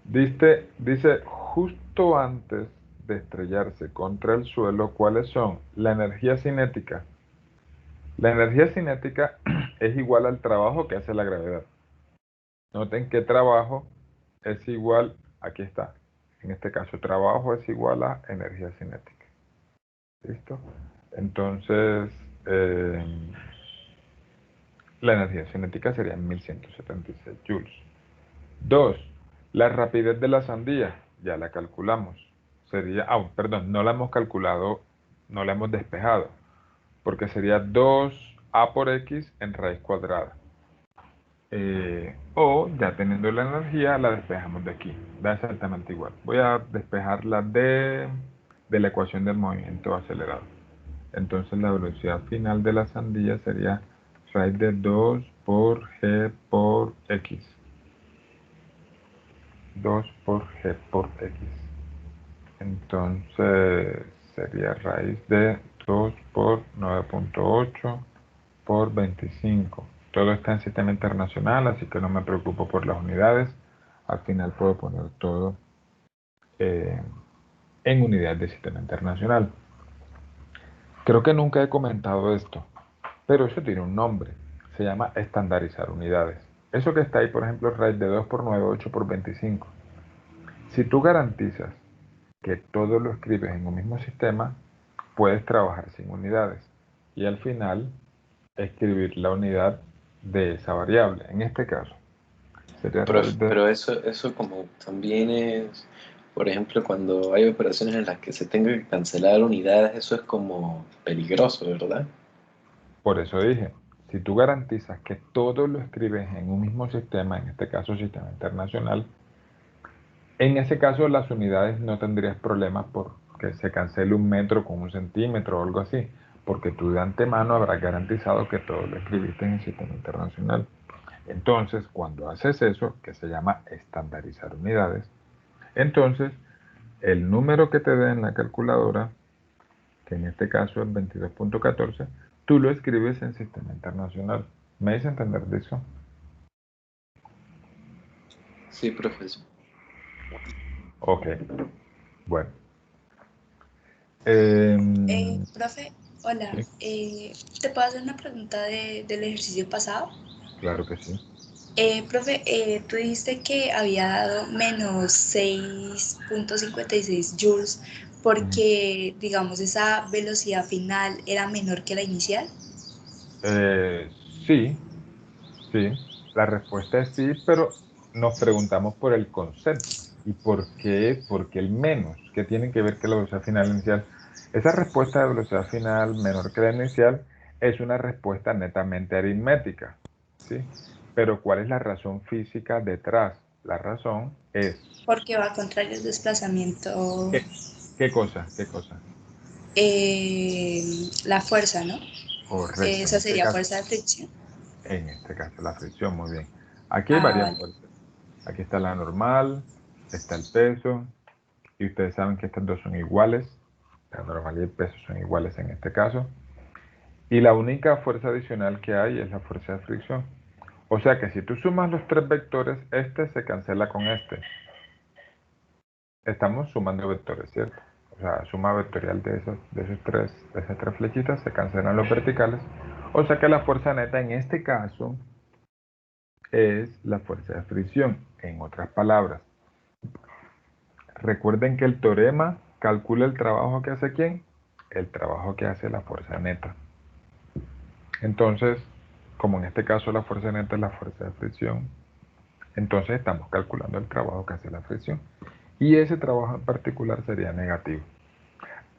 Dice, justo antes de estrellarse contra el suelo, ¿cuáles son? La energía cinética. La energía cinética es igual al trabajo que hace la gravedad. Noten que trabajo es igual, aquí está, en este caso trabajo es igual a energía cinética. ¿Listo? Entonces, la energía cinética sería 1176 joules. 2. La rapidez de la sandía, ya la calculamos. Sería, perdón, no la hemos calculado, no la hemos despejado, porque sería 2a por x en raíz cuadrada. O ya teniendo la energía la despejamos de aquí, da exactamente igual. Voy a despejarla de la ecuación del movimiento acelerado. Entonces la velocidad final de la sandía sería raíz de 2 por g por x. 2 por g por x. Entonces sería raíz de 2 por 9.8 por 25. Todo está en sistema internacional, así que no me preocupo por las unidades. Al final puedo poner todo en unidades de sistema internacional. Creo que nunca he comentado esto, pero eso tiene un nombre. Se llama estandarizar unidades. Eso que está ahí, por ejemplo, RAID de 2×9, 8×25. Si tú garantizas que todo lo escribes en un mismo sistema, puedes trabajar sin unidades y al final escribir la unidad de esa variable. En este caso, sería RAID de... Pero eso como también es, por ejemplo, cuando hay operaciones en las que se tenga que cancelar unidades, eso es como peligroso, ¿verdad? Por eso dije, si tú garantizas que todo lo escribes en un mismo sistema, en este caso sistema internacional, en ese caso las unidades no tendrías problemas porque se cancele 1 metro con 1 centímetro o algo así, porque tú de antemano habrás garantizado que todo lo escribiste en el sistema internacional. Entonces, cuando haces eso, que se llama estandarizar unidades, entonces el número que te dé en la calculadora, que en este caso es 22.14, tú lo escribes en sistema internacional. ¿Me hice entender de eso? Sí, profesor. Ok, bueno. Profe, hola. Sí, ¿Te puedo hacer una pregunta del ejercicio pasado? claro que sí. Profe, tú dijiste que había dado menos 6.56 joules porque, digamos, esa velocidad final era menor que la inicial. Eh, sí, sí. La respuesta es sí, pero nos preguntamos por el concepto. ¿Y por qué? ¿Por qué el menos? ¿Qué tiene que ver que la velocidad final inicial? Esa respuesta de velocidad final menor que la inicial es una respuesta netamente aritmética, ¿sí? Pero ¿cuál es la razón física detrás? La razón es... Porque va contra el desplazamiento, ¿Qué, qué cosa? ¿Qué cosa? la fuerza, ¿no? Correcto, Esa sería fuerza de fricción. en este caso la fricción, muy bien. Aquí hay Ah, varias vale. fuerzas. Aquí está la normal, está el peso, y ustedes saben que estas dos son iguales. La normal y el peso son iguales en este caso. Y la única fuerza adicional que hay es la fuerza de fricción. O sea que si tú sumas los tres vectores, este se cancela con este. Estamos sumando vectores, ¿cierto? O sea, suma vectorial de esas tres flechitas, se cancelan los verticales. O sea que la fuerza neta en este caso es la fuerza de fricción. En otras palabras, recuerden que el teorema calcula el trabajo que hace ¿quién? El trabajo que hace la fuerza neta. Entonces, como en este caso la fuerza neta es la fuerza de fricción, entonces estamos calculando el trabajo que hace la fricción. Y ese trabajo en particular sería negativo.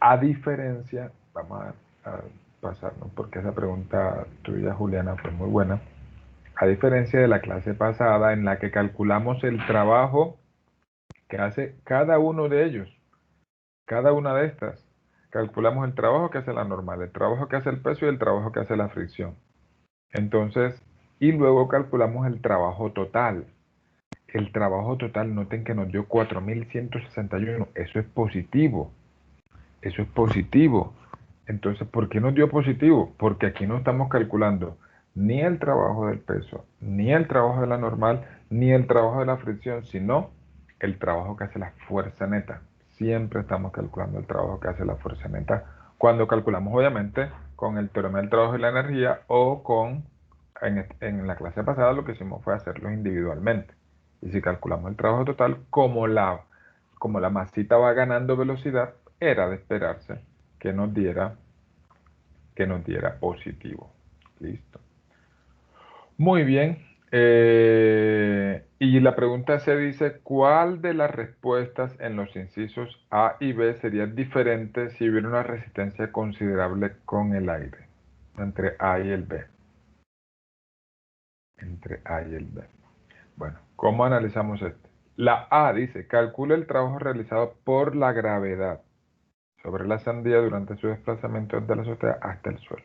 A diferencia, vamos a pasarnos porque esa pregunta tuya, Juliana, fue muy buena. A diferencia de la clase pasada en la que calculamos el trabajo que hace cada uno de ellos, cada una de estas, calculamos el trabajo que hace la normal, el trabajo que hace el peso y el trabajo que hace la fricción. Entonces, y luego calculamos el trabajo total. El trabajo total, noten que nos dio 4.161. Eso es positivo. Eso es positivo. Entonces, ¿por qué nos dio positivo? Porque aquí no estamos calculando ni el trabajo del peso, ni el trabajo de la normal, ni el trabajo de la fricción, sino el trabajo que hace la fuerza neta. Siempre estamos calculando el trabajo que hace la fuerza neta. Cuando calculamos, obviamente, con el teorema del trabajo y la energía o con, en la clase pasada lo que hicimos fue hacerlo individualmente. Y si calculamos el trabajo total, como la masita va ganando velocidad, era de esperarse que nos diera positivo. Listo. Muy bien. Y la pregunta se dice, ¿cuál de las respuestas en los incisos A y B sería diferente si hubiera una resistencia considerable con el aire? Entre A y el B. Entre A y el B. Bueno, ¿cómo analizamos esto? La A dice, calcula el trabajo realizado por la gravedad sobre la sandía durante su desplazamiento desde la azotea hasta el suelo.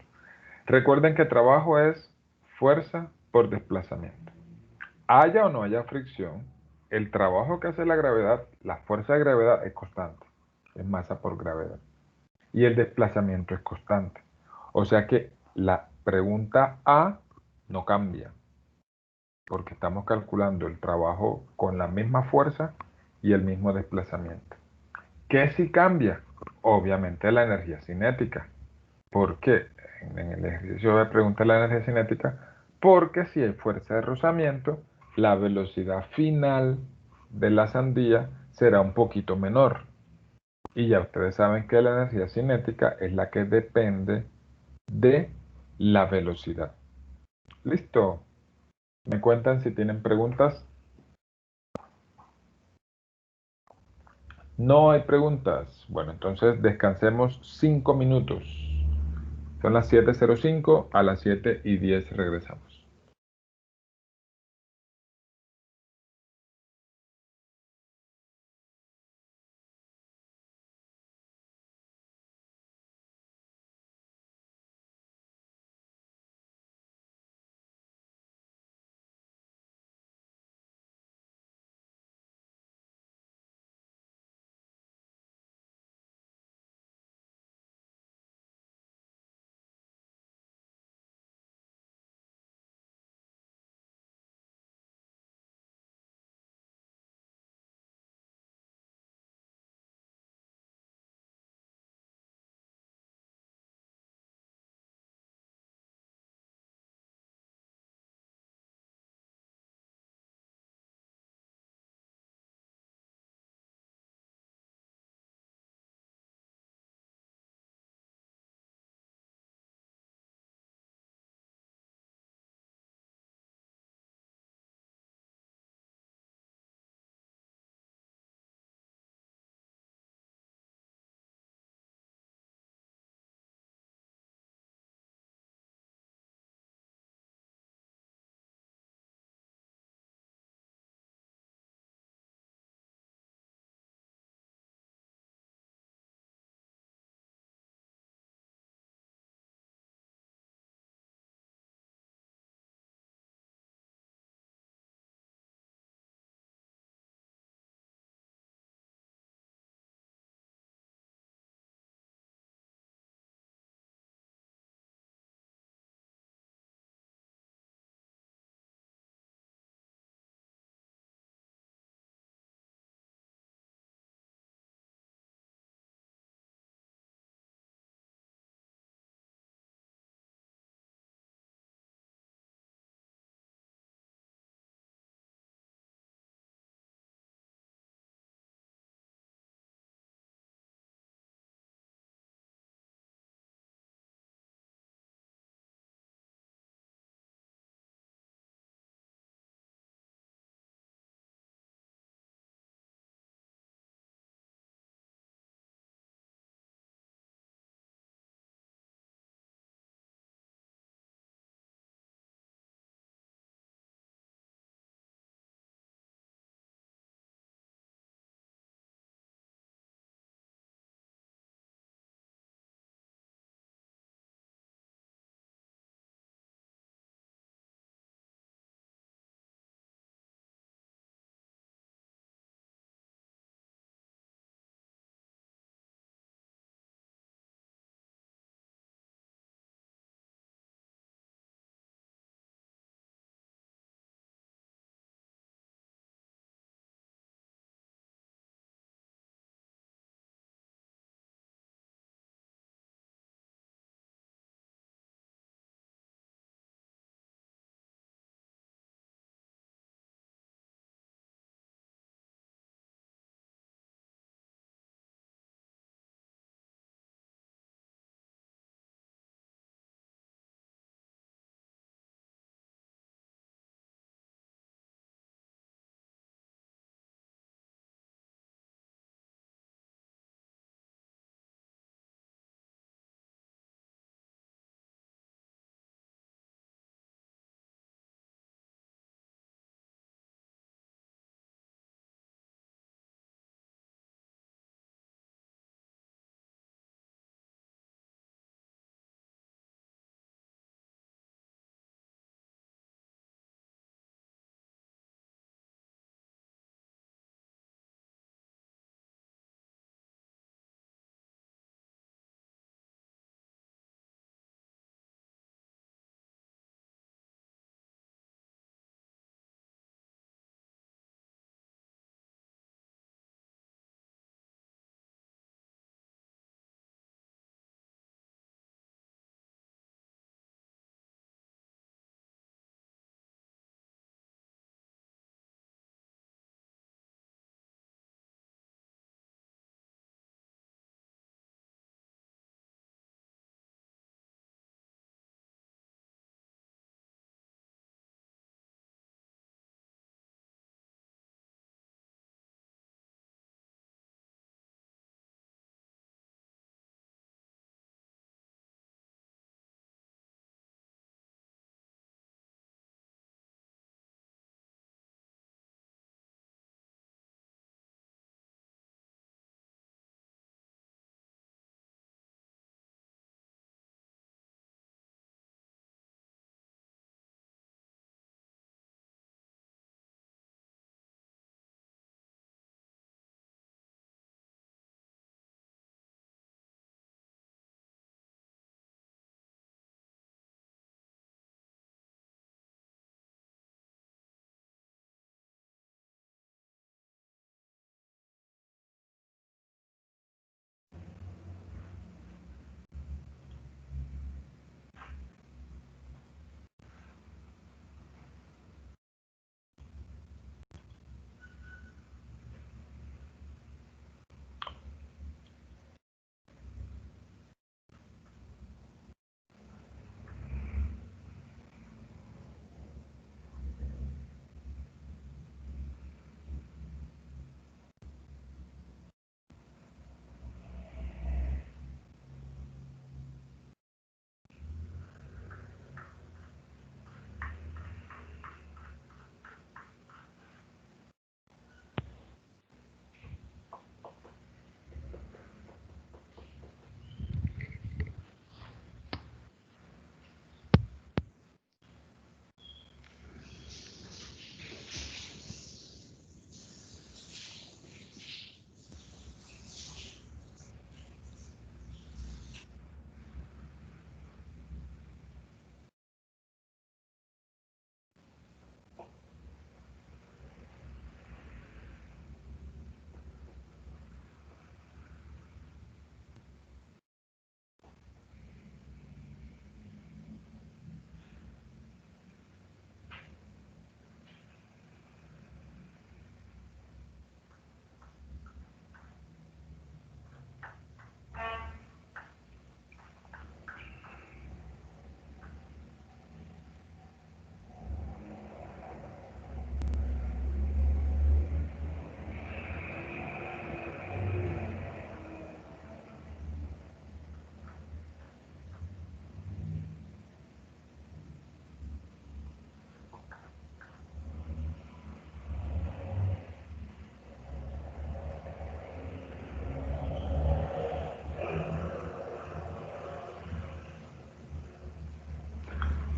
Recuerden que trabajo es fuerza por desplazamiento. Haya o no haya fricción, el trabajo que hace la gravedad, la fuerza de gravedad es constante, es masa por gravedad. Y el desplazamiento es constante. O sea que la pregunta A no cambia, porque estamos calculando el trabajo con la misma fuerza y el mismo desplazamiento. ¿Qué sí cambia? Obviamente la energía cinética. ¿Por qué? En el ejercicio de pregunta la energía cinética, porque si hay fuerza de rozamiento, la velocidad final de la sandía será un poquito menor. Y ya ustedes saben que la energía cinética es la que depende de la velocidad. ¿Listo? ¿Me cuentan si tienen preguntas? No hay preguntas. Bueno, entonces descansemos 5 minutos. Son las 7:05, a las 7:10 regresamos.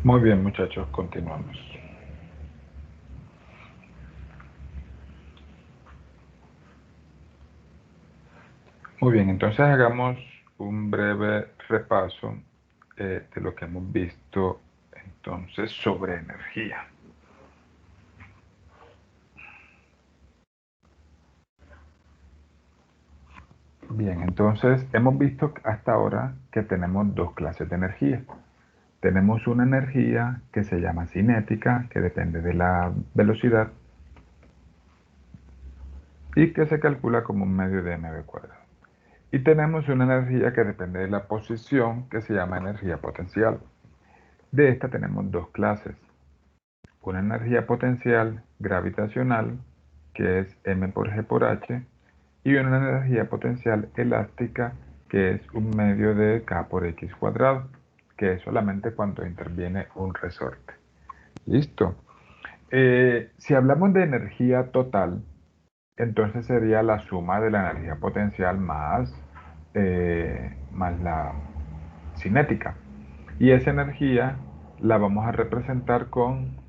Muy bien, muchachos, continuamos. Muy bien, entonces hagamos un breve repaso de lo que hemos visto entonces sobre energía. Bien, entonces hemos visto hasta ahora que tenemos dos clases de energía. Tenemos una energía que se llama cinética, que depende de la velocidad y que se calcula como un medio de mv². Y tenemos una energía que depende de la posición, que se llama energía potencial. De esta tenemos dos clases. Una energía potencial gravitacional, que es m por g por h, y una energía potencial elástica, que es un medio de k por x cuadrado, que es solamente cuando interviene un resorte. ¿Listo? Si hablamos de energía total, entonces sería la suma de la energía potencial más la cinética. Y esa energía la vamos a representar con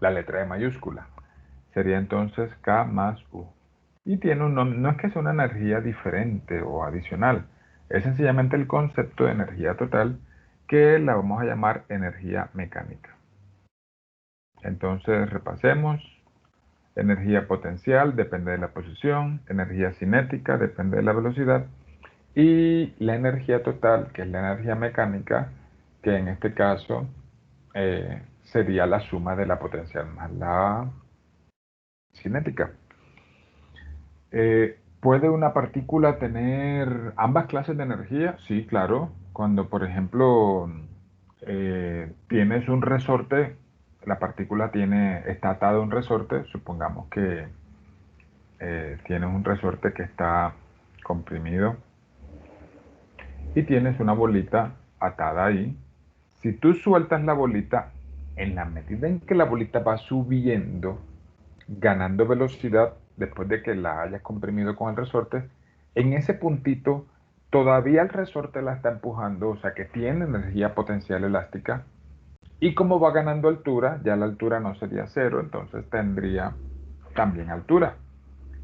la letra E mayúscula. Sería entonces K más U. Y tiene un nombre, no es que sea una energía diferente o adicional, es sencillamente el concepto de energía total, que la vamos a llamar energía mecánica. Entonces repasemos. Energía potencial depende de la posición, energía cinética depende de la velocidad, y la energía total, que es la energía mecánica, que en este caso sería la suma de la potencial más la cinética. ¿Puede una partícula tener ambas clases de energía? Sí, claro. Cuando, por ejemplo, tienes un resorte, la partícula está atada a un resorte, supongamos que tienes un resorte que está comprimido y tienes una bolita atada ahí. Si tú sueltas la bolita, en la medida en que la bolita va subiendo, ganando velocidad, después de que la hayas comprimido con el resorte, en ese puntito todavía el resorte la está empujando, o sea que tiene energía potencial elástica, y como va ganando altura, ya la altura no sería cero, entonces tendría también altura.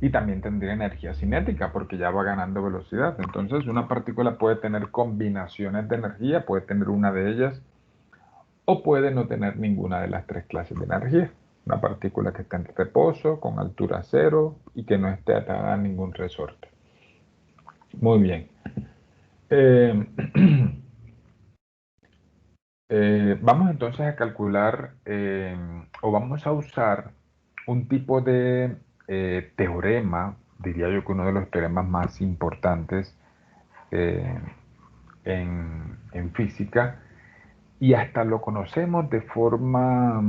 Y también tendría energía cinética porque ya va ganando velocidad. Entonces una partícula puede tener combinaciones de energía, puede tener una de ellas o puede no tener ninguna de las tres clases de energía. Una partícula que está en reposo, con altura cero y que no esté atada a ningún resorte. Muy bien. Vamos entonces a calcular o vamos a usar un tipo de teorema, diría yo que uno de los teoremas más importantes en física, y hasta lo conocemos de forma,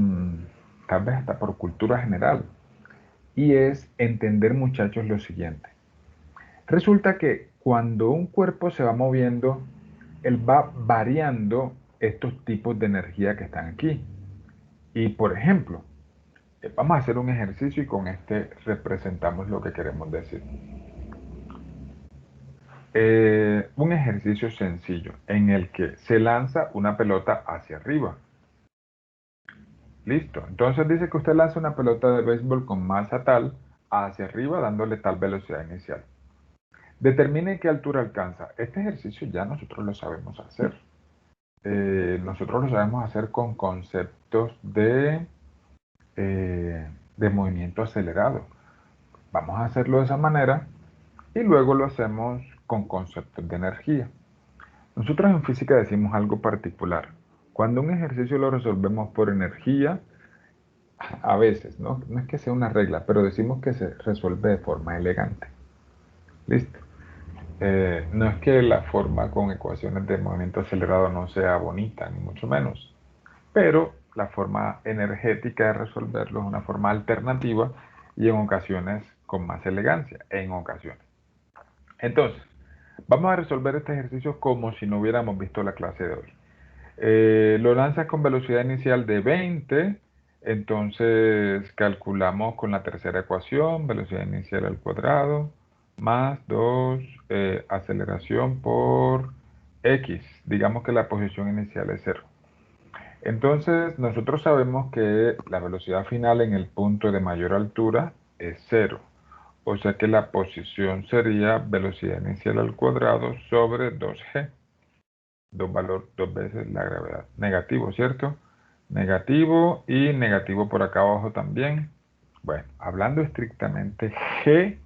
tal vez hasta por cultura general, y es entender, muchachos, lo siguiente. Resulta que cuando un cuerpo se va moviendo, él va variando estos tipos de energía que están aquí. Y por ejemplo, vamos a hacer un ejercicio y con este representamos lo que queremos decir. Un ejercicio sencillo en el que se lanza una pelota hacia arriba. Listo. Entonces dice que usted lanza una pelota de béisbol con masa tal hacia arriba dándole tal velocidad inicial. Determine qué altura alcanza. Este ejercicio ya nosotros lo sabemos hacer. Nosotros lo sabemos hacer con conceptos de movimiento acelerado. Vamos a hacerlo de esa manera y luego lo hacemos con conceptos de energía. Nosotros en física decimos algo particular. Cuando un ejercicio lo resolvemos por energía, a veces, ¿no? No es que sea una regla, pero decimos que se resuelve de forma elegante. ¿Listo? No es que la forma con ecuaciones de movimiento acelerado no sea bonita, ni mucho menos, pero la forma energética de resolverlo es una forma alternativa y en ocasiones con más elegancia, en ocasiones. Entonces, vamos a resolver este ejercicio como si no hubiéramos visto la clase de hoy. Lo lanzas con velocidad inicial de 20, entonces calculamos con la tercera ecuación, velocidad inicial al cuadrado, más 2 aceleración por x. Digamos que la posición inicial es 0. Entonces, nosotros sabemos que la velocidad final en el punto de mayor altura es 0. O sea que la posición sería velocidad inicial al cuadrado sobre 2g. Dos veces la gravedad. Negativo, ¿cierto? Negativo y negativo por acá abajo también. Bueno, hablando estrictamente, g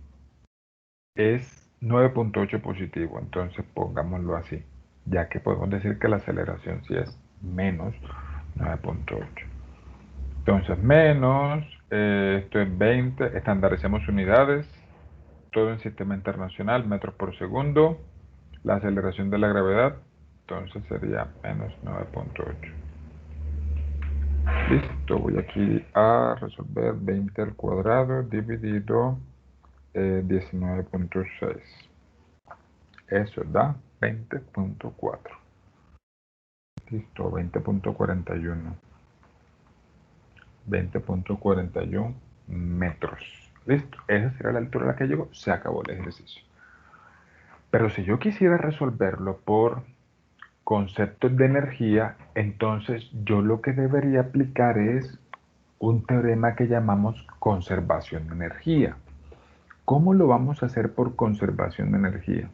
es 9.8 positivo. Entonces pongámoslo así, ya que podemos decir que la aceleración sí es menos 9.8. Entonces menos, esto es 20, estandaricemos unidades, todo en sistema internacional, metros por segundo, la aceleración de la gravedad, entonces sería menos 9.8. Listo, voy aquí a resolver 20 al cuadrado dividido 19.6. Eso da 20.4. Listo, 20.41. 20.41 metros. Listo, esa será la altura a la que llego. Se acabó el ejercicio. Pero si yo quisiera resolverlo por conceptos de energía, entonces yo lo que debería aplicar es un teorema que llamamos conservación de energía. ¿Cómo lo vamos a hacer por conservación de energía?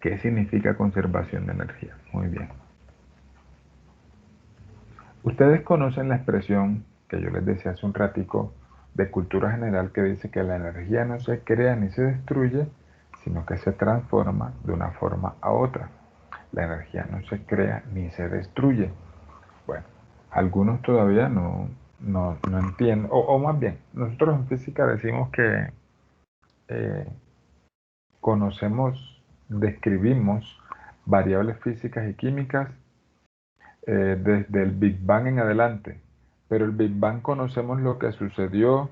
¿Qué significa conservación de energía? Muy bien. Ustedes conocen la expresión que yo les decía hace un ratico de cultura general que dice que la energía no se crea ni se destruye, sino que se transforma de una forma a otra. La energía no se crea ni se destruye. Bueno, algunos todavía no entienden, o más bien, nosotros en física decimos que conocemos, describimos variables físicas y químicas desde el Big Bang en adelante, pero el Big Bang conocemos lo que sucedió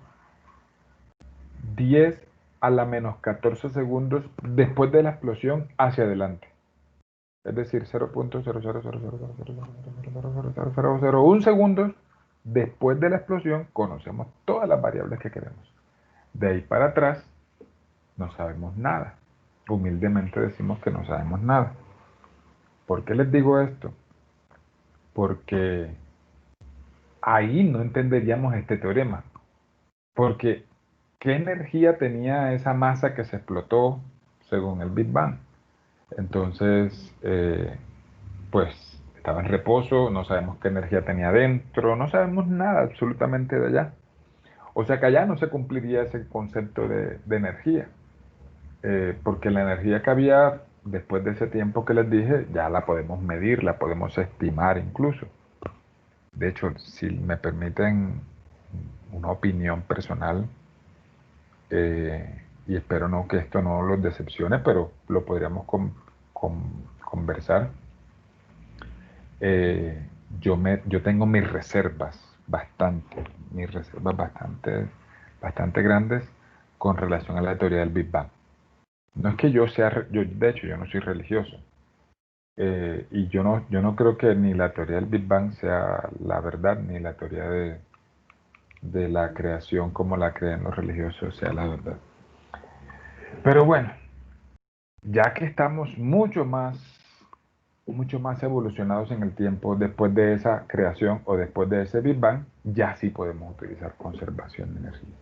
10 a la menos 14 segundos después de la explosión hacia adelante. Es decir, 0.00000000001 segundos después de la explosión conocemos todas las variables que queremos. De ahí para atrás no sabemos nada. Humildemente decimos que no sabemos nada. ¿Por qué les digo esto? Porque ahí no entenderíamos este teorema. Porque ¿qué energía tenía esa masa que se explotó según el Big Bang? Entonces, pues estaba en reposo, no sabemos qué energía tenía dentro, no sabemos nada absolutamente de allá. O sea que allá no se cumpliría ese concepto de energía, porque la energía que había después de ese tiempo que les dije, ya la podemos medir, la podemos estimar incluso. De hecho, si me permiten una opinión personal, y espero no que esto no los decepcione, pero lo podríamos conversar. Yo tengo mis reservas bastante grandes con relación a la teoría del Big Bang. No es que yo sea, de hecho yo no soy religioso, y yo no creo que ni la teoría del Big Bang sea la verdad, ni la teoría de la creación como la creen los religiosos sea la verdad. Pero bueno, ya que estamos mucho más evolucionados en el tiempo después de esa creación o después de ese Big Bang, ya sí podemos utilizar conservación de energía.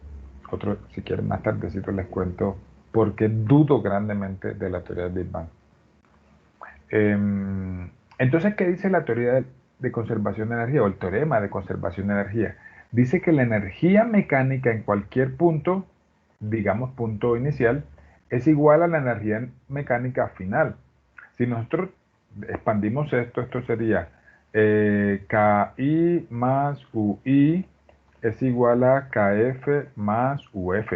Si quieren más tardecito les cuento por qué dudo grandemente de la teoría del Big Bang. Entonces, ¿qué dice la teoría de conservación de energía o el teorema de conservación de energía? Dice que la energía mecánica en cualquier punto, digamos punto inicial, es igual a la energía mecánica final. Si nosotros expandimos esto sería KI más UI es igual a KF más UF,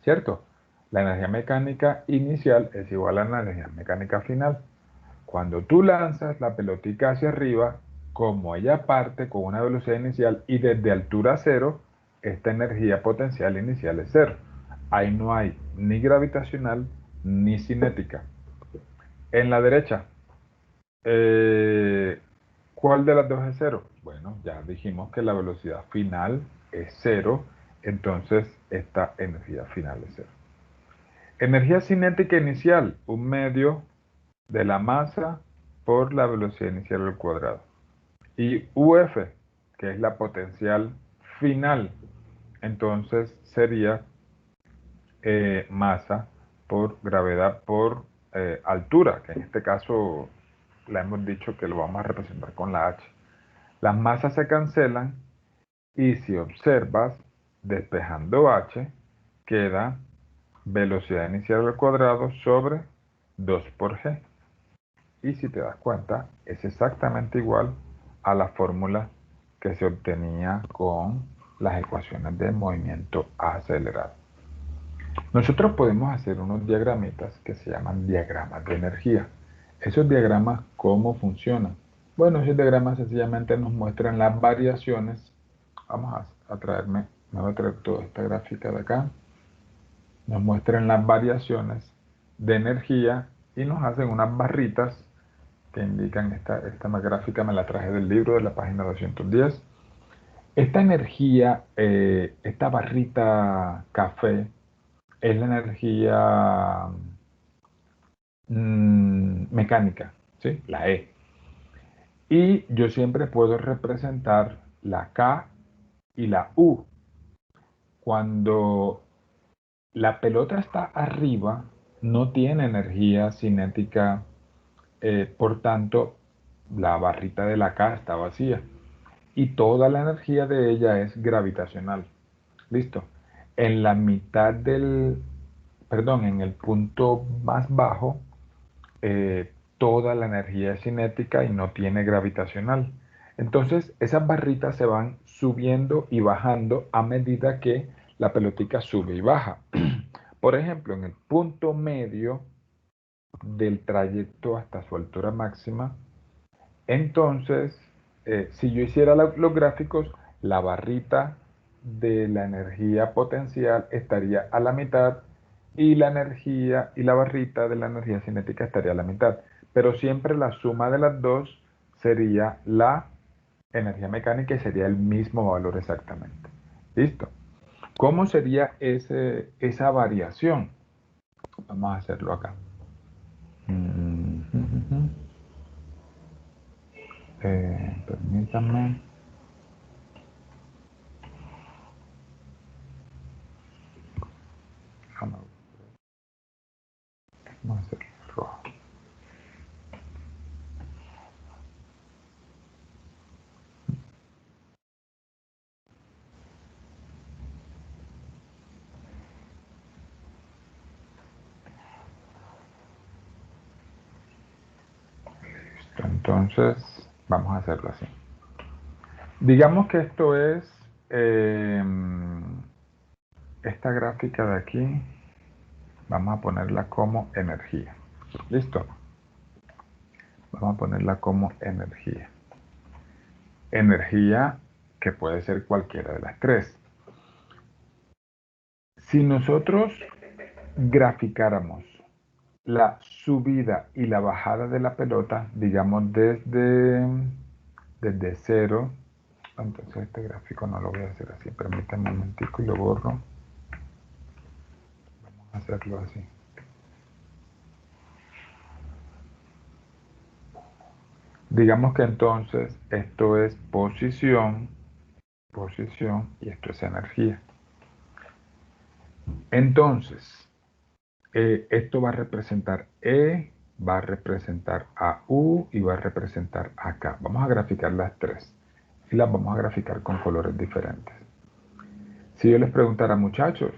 ¿cierto? La energía mecánica inicial es igual a la energía mecánica final. Cuando tú lanzas la pelotica hacia arriba, como ella parte con una velocidad inicial y desde altura cero, esta energía potencial inicial es cero. Ahí no hay ni gravitacional ni cinética. En la derecha, ¿cuál de las dos es cero? Bueno, ya dijimos que la velocidad final es cero, entonces esta energía final es cero. Energía cinética inicial, un medio de la masa por la velocidad inicial al cuadrado. y UF, que es la potencial final. Entonces sería masa por gravedad por altura, que en este caso la hemos dicho que lo vamos a representar con la H. Las masas se cancelan y si observas, despejando H, queda velocidad inicial al cuadrado sobre 2 por G. Y si te das cuenta, es exactamente igual a la fórmula que se obtenía con las ecuaciones de movimiento acelerado. Nosotros podemos hacer unos diagramitas que se llaman diagramas de energía. Esos diagramas, ¿cómo funcionan? Bueno, esos diagramas sencillamente nos muestran las variaciones. Vamos a traerme, me voy a traer toda esta gráfica de acá. Nos muestran las variaciones de energía y nos hacen unas barritas que indican, esta gráfica me la traje del libro de la página 210. Esta energía, esta barrita café, es la energía mecánica, ¿sí? La E. Y yo siempre puedo representar la K y la U. Cuando la pelota está arriba, no tiene energía cinética, por tanto, la barrita de la K está vacía. Y toda la energía de ella es gravitacional. ¿Listo? En la mitad en el punto más bajo, toda la energía es cinética y no tiene gravitacional. Entonces, esas barritas se van subiendo y bajando a medida que la pelotica sube y baja. Por ejemplo, en el punto medio del trayecto hasta su altura máxima, entonces, si yo hiciera los gráficos, la barrita de la energía potencial estaría a la mitad y la energía y la barrita de la energía cinética estaría a la mitad. Pero siempre la suma de las dos sería la energía mecánica y sería el mismo valor exactamente. ¿Listo? ¿Cómo sería esa variación? Vamos a hacerlo acá. Permítanme. Vamos a hacerlo rojo. Entonces, vamos a hacerlo así. Digamos que esto es esta gráfica de aquí, vamos a ponerla como energía. ¿Listo? Vamos a ponerla como energía. Energía que puede ser cualquiera de las tres. Si nosotros graficáramos la subida y la bajada de la pelota, digamos desde 0, entonces este gráfico no lo voy a hacer así, permítanme un momentico y lo borro. Vamos a hacerlo así. Digamos que entonces esto es posición, y esto es energía. Entonces, esto va a representar E, va a representar a U y va a representar a K. Vamos a graficar las tres y las vamos a graficar con colores diferentes. Si yo les preguntara, muchachos,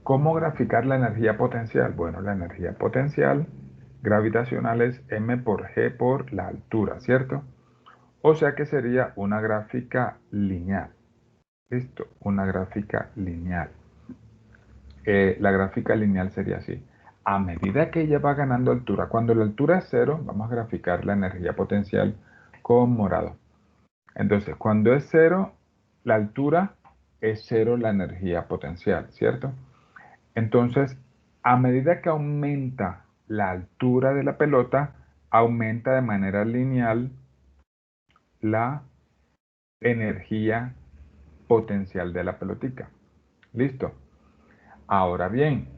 ¿cómo graficar la energía potencial? Bueno, la energía potencial gravitacional es M por G por la altura, ¿cierto? O sea que sería una gráfica lineal. ¿Listo? Una gráfica lineal. La gráfica lineal sería así. A medida que ella va ganando altura, cuando la altura es 0, vamos a graficar la energía potencial con morado. Entonces, cuando es 0, la altura es 0 la energía potencial, ¿cierto? Entonces, a medida que aumenta la altura de la pelota, aumenta de manera lineal la energía potencial de la pelotica. ¿Listo? Ahora bien,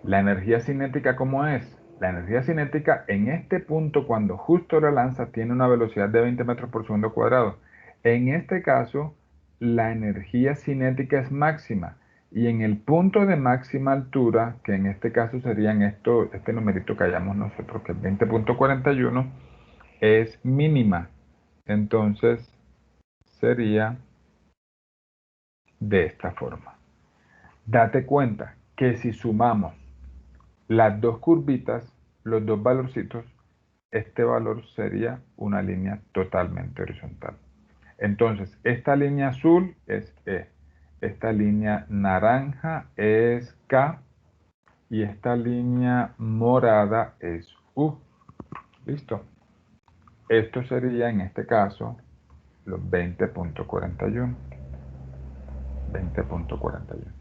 la energía cinética, ¿cómo es? La energía cinética en este punto, cuando justo la lanzas, tiene una velocidad de 20 metros por segundo cuadrado. En este caso, la energía cinética es máxima. Y en el punto de máxima altura, que en este caso serían este numerito que hayamos nosotros, que es 20.41, es mínima. Entonces, sería de esta forma. Date cuenta que si sumamos las dos curvitas, los dos valorcitos, este valor sería una línea totalmente horizontal. Entonces, esta línea azul es E, esta línea naranja es K y esta línea morada es U. ¿Listo? Esto sería en este caso los 20.41. 20.41.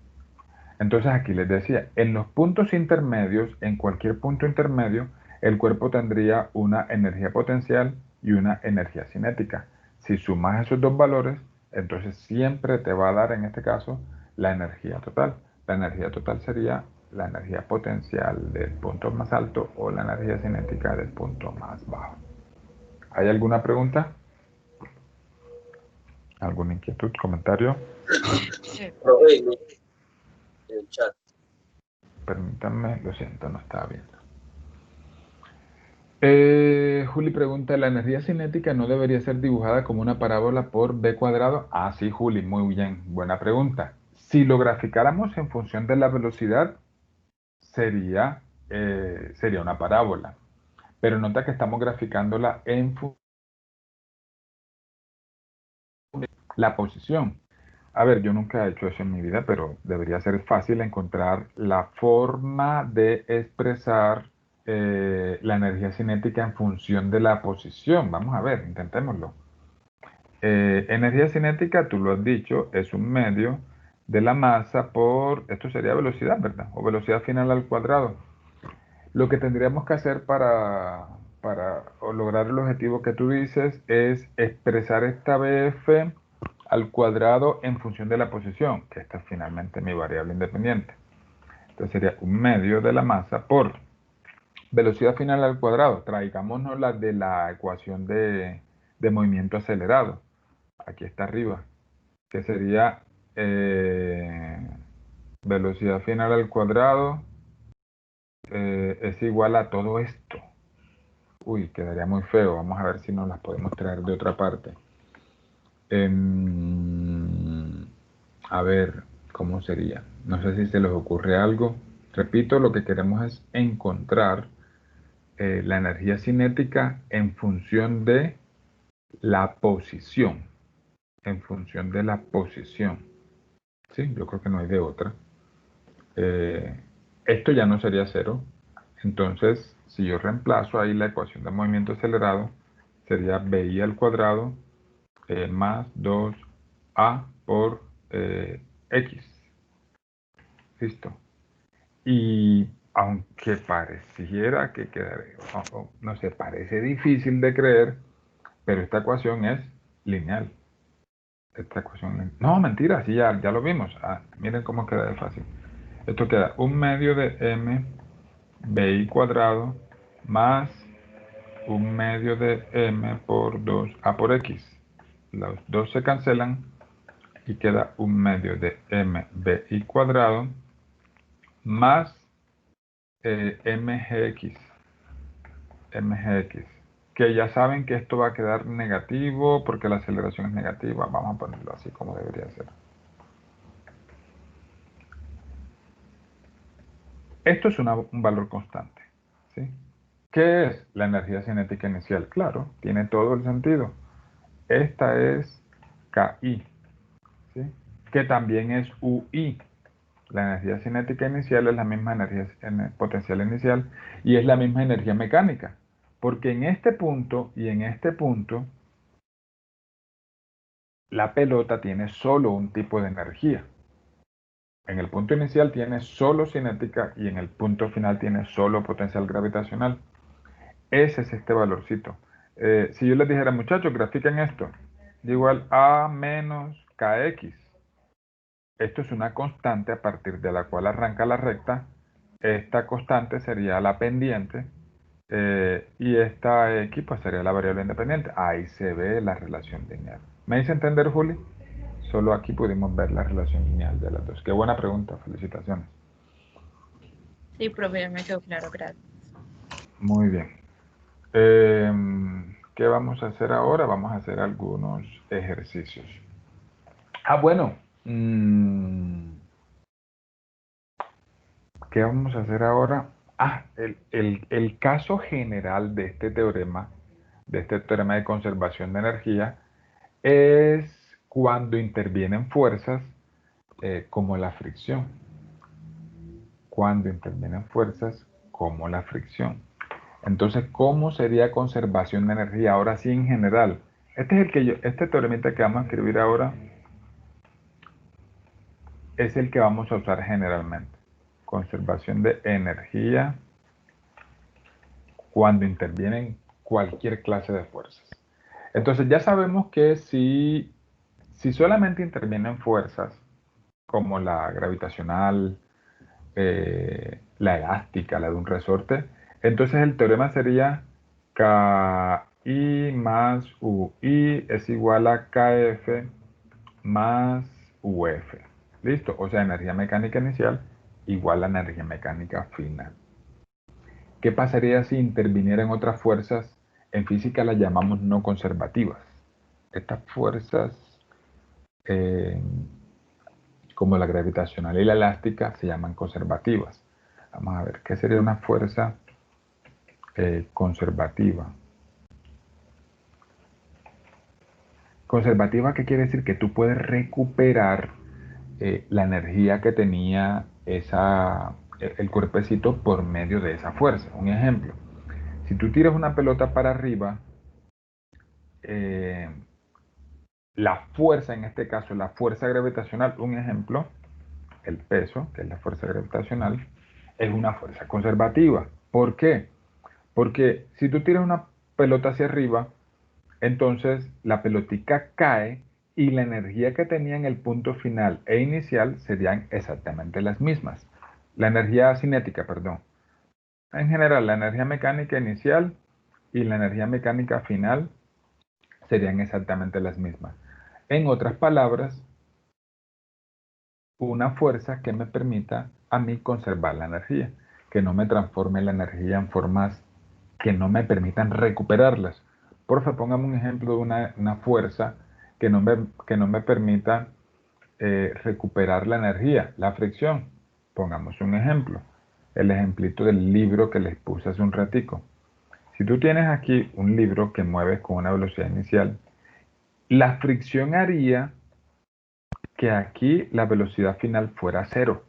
Entonces aquí les decía, en los puntos intermedios, en cualquier punto intermedio, el cuerpo tendría una energía potencial y una energía cinética. Si sumas esos dos valores, entonces siempre te va a dar en este caso la energía total. La energía total sería la energía potencial del punto más alto o la energía cinética del punto más bajo. ¿Hay alguna pregunta? ¿Alguna inquietud, comentario? Profe, en el chat. Permítanme, lo siento, no estaba viendo. Juli pregunta, ¿la energía cinética no debería ser dibujada como una parábola por b cuadrado? Ah, sí, Juli, muy bien, buena pregunta. Si lo graficáramos en función de la velocidad, sería una parábola. Pero nota que estamos graficándola en función de la posición. A ver, yo nunca he hecho eso en mi vida, pero debería ser fácil encontrar la forma de expresar la energía cinética en función de la posición. Vamos a ver, intentémoslo. Energía cinética, tú lo has dicho, es un medio de la masa por, esto sería velocidad, ¿verdad? O velocidad final al cuadrado. Lo que tendríamos que hacer para lograr el objetivo que tú dices es expresar esta BF al cuadrado en función de la posición, que esta es finalmente mi variable independiente. Entonces sería un medio de la masa por velocidad final al cuadrado. Traigámonos la de la ecuación de movimiento acelerado. Aquí está arriba, que sería velocidad final al cuadrado es igual a todo esto. Uy, quedaría muy feo. Vamos a ver si nos las podemos traer de otra parte. A ver, ¿cómo sería? No sé si se les ocurre algo. Repito, lo que queremos es encontrar la energía cinética en función de la posición. En función de la posición. Sí, yo creo que no hay de otra. Esto ya no sería cero. Entonces, si yo reemplazo ahí la ecuación de movimiento acelerado, sería BI al cuadrado más 2A por X. Listo. Y aunque pareciera que quedaría, no sé, parece difícil de creer, pero esta ecuación es lineal. Esta ecuación, no, mentira, sí, ya lo vimos. Ah, miren cómo queda de fácil. Esto queda un medio de m bi cuadrado más un medio de m por 2a por x. Los dos se cancelan y queda un medio de m bi cuadrado más mgx, que ya saben que esto va a quedar negativo porque la aceleración es negativa. Vamos a ponerlo así como debería ser. Esto es un valor constante, ¿sí? ¿Qué es la energía cinética inicial? Claro, tiene todo el sentido. Esta es KI, ¿sí? Que también es UI. La energía cinética inicial es la misma energía potencial inicial y es la misma energía mecánica. Porque en este punto y en este punto, la pelota tiene solo un tipo de energía. En el punto inicial tiene solo cinética y en el punto final tiene solo potencial gravitacional. Ese es este valorcito. Si yo les dijera, muchachos, grafiquen esto, y igual a menos kx. Esto es una constante a partir de la cual arranca la recta esta constante sería la pendiente y esta X pues sería la variable independiente. Ahí se ve la relación lineal. ¿Me hice entender, Juli? Solo aquí pudimos ver la relación lineal de las dos. Qué buena pregunta, felicitaciones. Sí, profe, ya me quedó claro, gracias. Muy bien. ¿Qué vamos a hacer ahora? Vamos a hacer algunos ejercicios. Bueno. ¿Qué vamos a hacer ahora? El caso general de este teorema de conservación de energía, es cuando intervienen fuerzas como la fricción. Cuando intervienen fuerzas como la fricción. Entonces, ¿cómo sería conservación de energía? Ahora sí, en general. Este teoremita que vamos a escribir ahora es el que vamos a usar generalmente. Conservación de energía cuando intervienen cualquier clase de fuerzas. Entonces ya sabemos que si solamente intervienen fuerzas como la gravitacional, la elástica, la de un resorte, entonces el teorema sería KI más UI es igual a KF más UF. ¿Listo? O sea, energía mecánica inicial igual a energía mecánica final. ¿Qué pasaría si intervinieran otras fuerzas? En física las llamamos no conservativas. Estas fuerzas, como la gravitacional y la elástica, se llaman conservativas. Vamos a ver, ¿qué sería una fuerza conservativa? Conservativa, ¿qué quiere decir? Que tú puedes recuperar la energía que tenía el cuerpecito por medio de esa fuerza. Un ejemplo, si tú tiras una pelota para arriba, la fuerza, en este caso, la fuerza gravitacional, un ejemplo, el peso, que es la fuerza gravitacional, es una fuerza conservativa. ¿Por qué? Porque si tú tiras una pelota hacia arriba, entonces la pelotica cae y la energía que tenía en el punto final e inicial serían exactamente las mismas. La energía cinética, perdón. En general, la energía mecánica inicial y la energía mecánica final serían exactamente las mismas. En otras palabras, una fuerza que me permita a mí conservar la energía, que no me transforme la energía en formas que no me permitan recuperarlas. Por favor, póngame un ejemplo de una fuerza que no me permita recuperar la energía, la fricción. Pongamos un ejemplo, el ejemplito del libro que les puse hace un ratico. Si tú tienes aquí un libro que mueves con una velocidad inicial, la fricción haría que aquí la velocidad final fuera cero,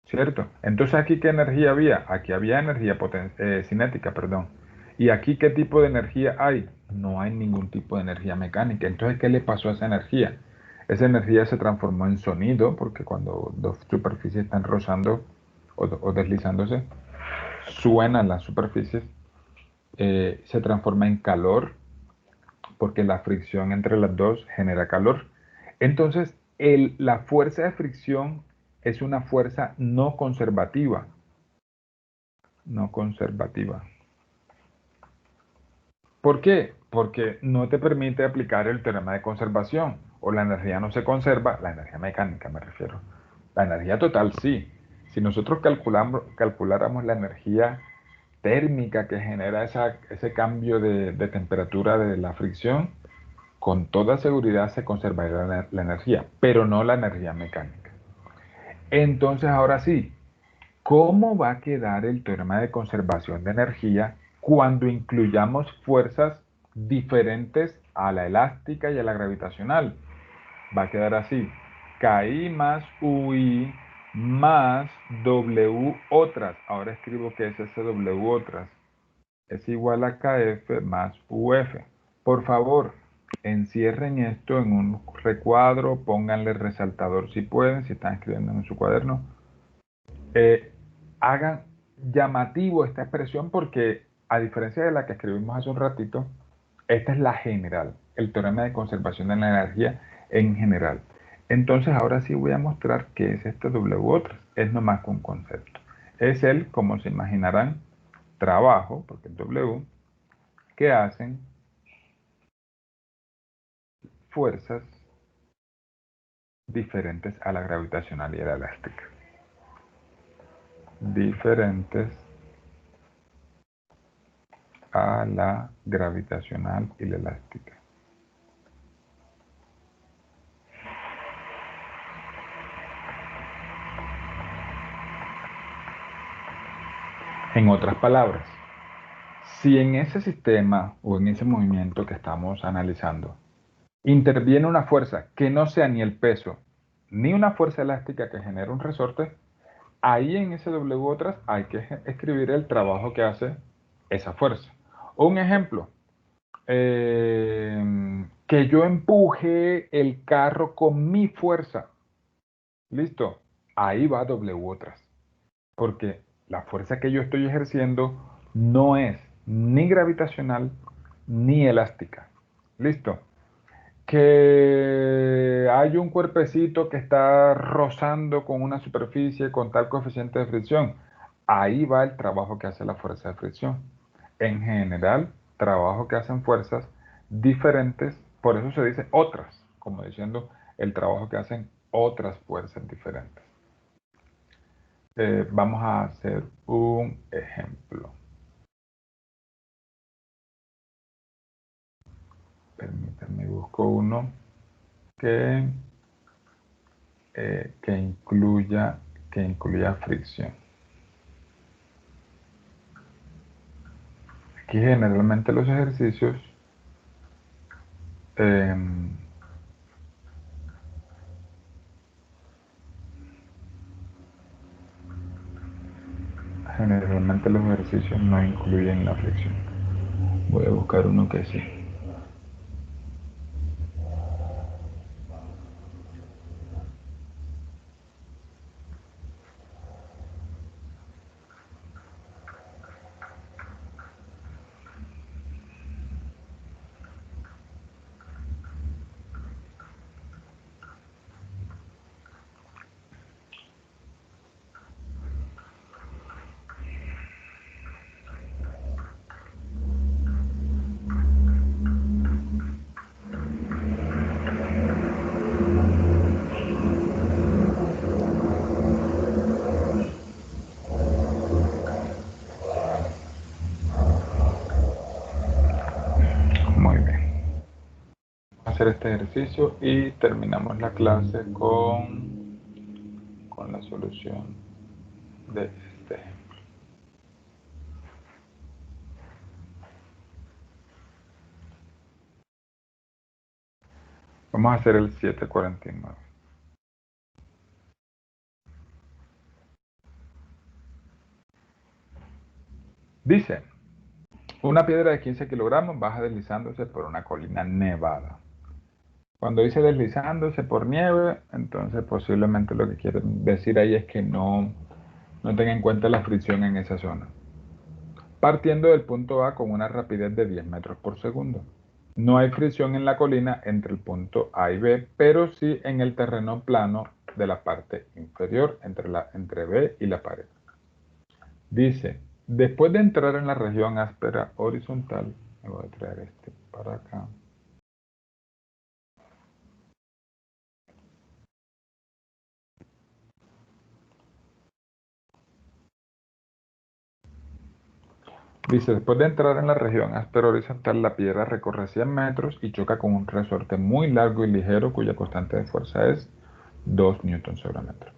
¿cierto? Entonces aquí ¿qué energía había? Aquí había energía cinética, perdón. ¿Y aquí qué tipo de energía hay? No hay ningún tipo de energía mecánica. Entonces, ¿qué le pasó a esa energía? Esa energía se transformó en sonido, porque cuando dos superficies están rozando o deslizándose, suenan las superficies, se transforma en calor, porque la fricción entre las dos genera calor. Entonces, la fuerza de fricción es una fuerza no conservativa. No conservativa. ¿Por qué? Porque no te permite aplicar el teorema de conservación. O la energía no se conserva, la energía mecánica me refiero. La energía total sí. Si nosotros calculáramos la energía térmica que genera ese cambio de temperatura de la fricción, con toda seguridad se conservaría la energía, pero no la energía mecánica. Entonces, ahora sí, ¿cómo va a quedar el teorema de conservación de energía cuando incluyamos fuerzas diferentes a la elástica y a la gravitacional? Va a quedar así: KI más UI más W otras. Ahora escribo que es ese W otras. Es igual a KF más UF. Por favor, encierren esto en un recuadro, pónganle resaltador si pueden, si están escribiendo en su cuaderno. Hagan llamativo esta expresión porque, a diferencia de la que escribimos hace un ratito, esta es la general, el teorema de conservación de la energía en general. Entonces ahora sí voy a mostrar qué es este W otras. Es nomás un concepto. es el, como se imaginarán, trabajo, porque es W, que hacen fuerzas diferentes a la gravitacional y a la elástica. Diferentes a la gravitacional y la elástica. En otras palabras, si en ese sistema o en ese movimiento que estamos analizando interviene una fuerza que no sea ni el peso ni una fuerza elástica que genere un resorte, ahí en ese W otras hay que escribir el trabajo que hace esa fuerza. Un ejemplo, que yo empuje el carro con mi fuerza. ¿Listo? Ahí va W otras. Porque la fuerza que yo estoy ejerciendo no es ni gravitacional ni elástica. ¿Listo? Que hay un cuerpecito que está rozando con una superficie con tal coeficiente de fricción. Ahí va el trabajo que hace la fuerza de fricción. En general, trabajo que hacen fuerzas diferentes, por eso se dice otras, como diciendo el trabajo que hacen otras fuerzas diferentes. Vamos a hacer un ejemplo. Permítanme, busco uno que incluya fricción. Aquí generalmente los ejercicios no incluyen la fricción. Voy a buscar uno que sí. Muy bien. Vamos a hacer este ejercicio y terminamos la clase con la solución de este ejemplo. Vamos a hacer el 749. Dice, una piedra de 15 kilogramos baja deslizándose por una colina nevada. Cuando dice deslizándose por nieve, entonces posiblemente lo que quiere decir ahí es que no tenga en cuenta la fricción en esa zona. Partiendo del punto A con una rapidez de 10 metros por segundo. No hay fricción en la colina entre el punto A y B, pero sí en el terreno plano de la parte inferior entre B y la pared. Dice, después de entrar en la región áspera horizontal, me voy a traer este para acá. Dice, después de entrar en la región áspera horizontal, la piedra recorre 100 metros y choca con un resorte muy largo y ligero cuya constante de fuerza es 2 newtons sobre metro.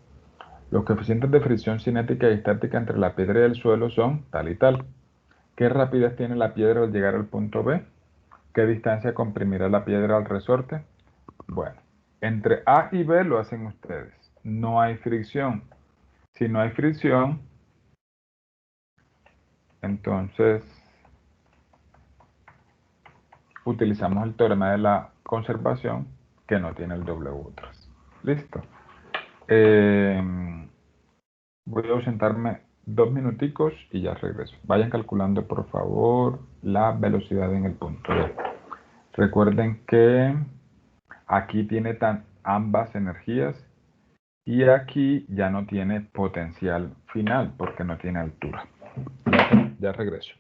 Los coeficientes de fricción cinética y estática entre la piedra y el suelo son tal y tal. ¿Qué rapidez tiene la piedra al llegar al punto B? ¿Qué distancia comprimirá la piedra al resorte? Bueno, entre A y B lo hacen ustedes. No hay fricción. Si no hay fricción, entonces utilizamos el teorema de la conservación que no tiene el W tras. Listo. Voy a ausentarme 2 minuticos y ya regreso. Vayan calculando por favor la velocidad en el punto B. Recuerden que aquí tiene ambas energías Y aquí ya no tiene potencial final porque no tiene altura. Ya regreso.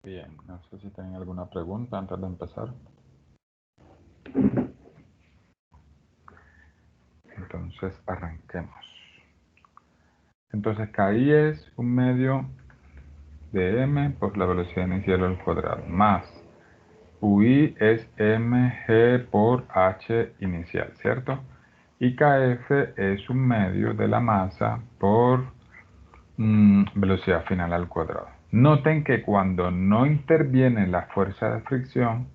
Bien, no sé si tienen alguna pregunta antes de empezar. Entonces, arranquemos. Entonces, KI es un medio de m por la velocidad inicial al cuadrado, más UI es mg por h inicial, ¿cierto? Y kf es un medio de la masa por velocidad final al cuadrado. Noten que cuando no interviene la fuerza de fricción,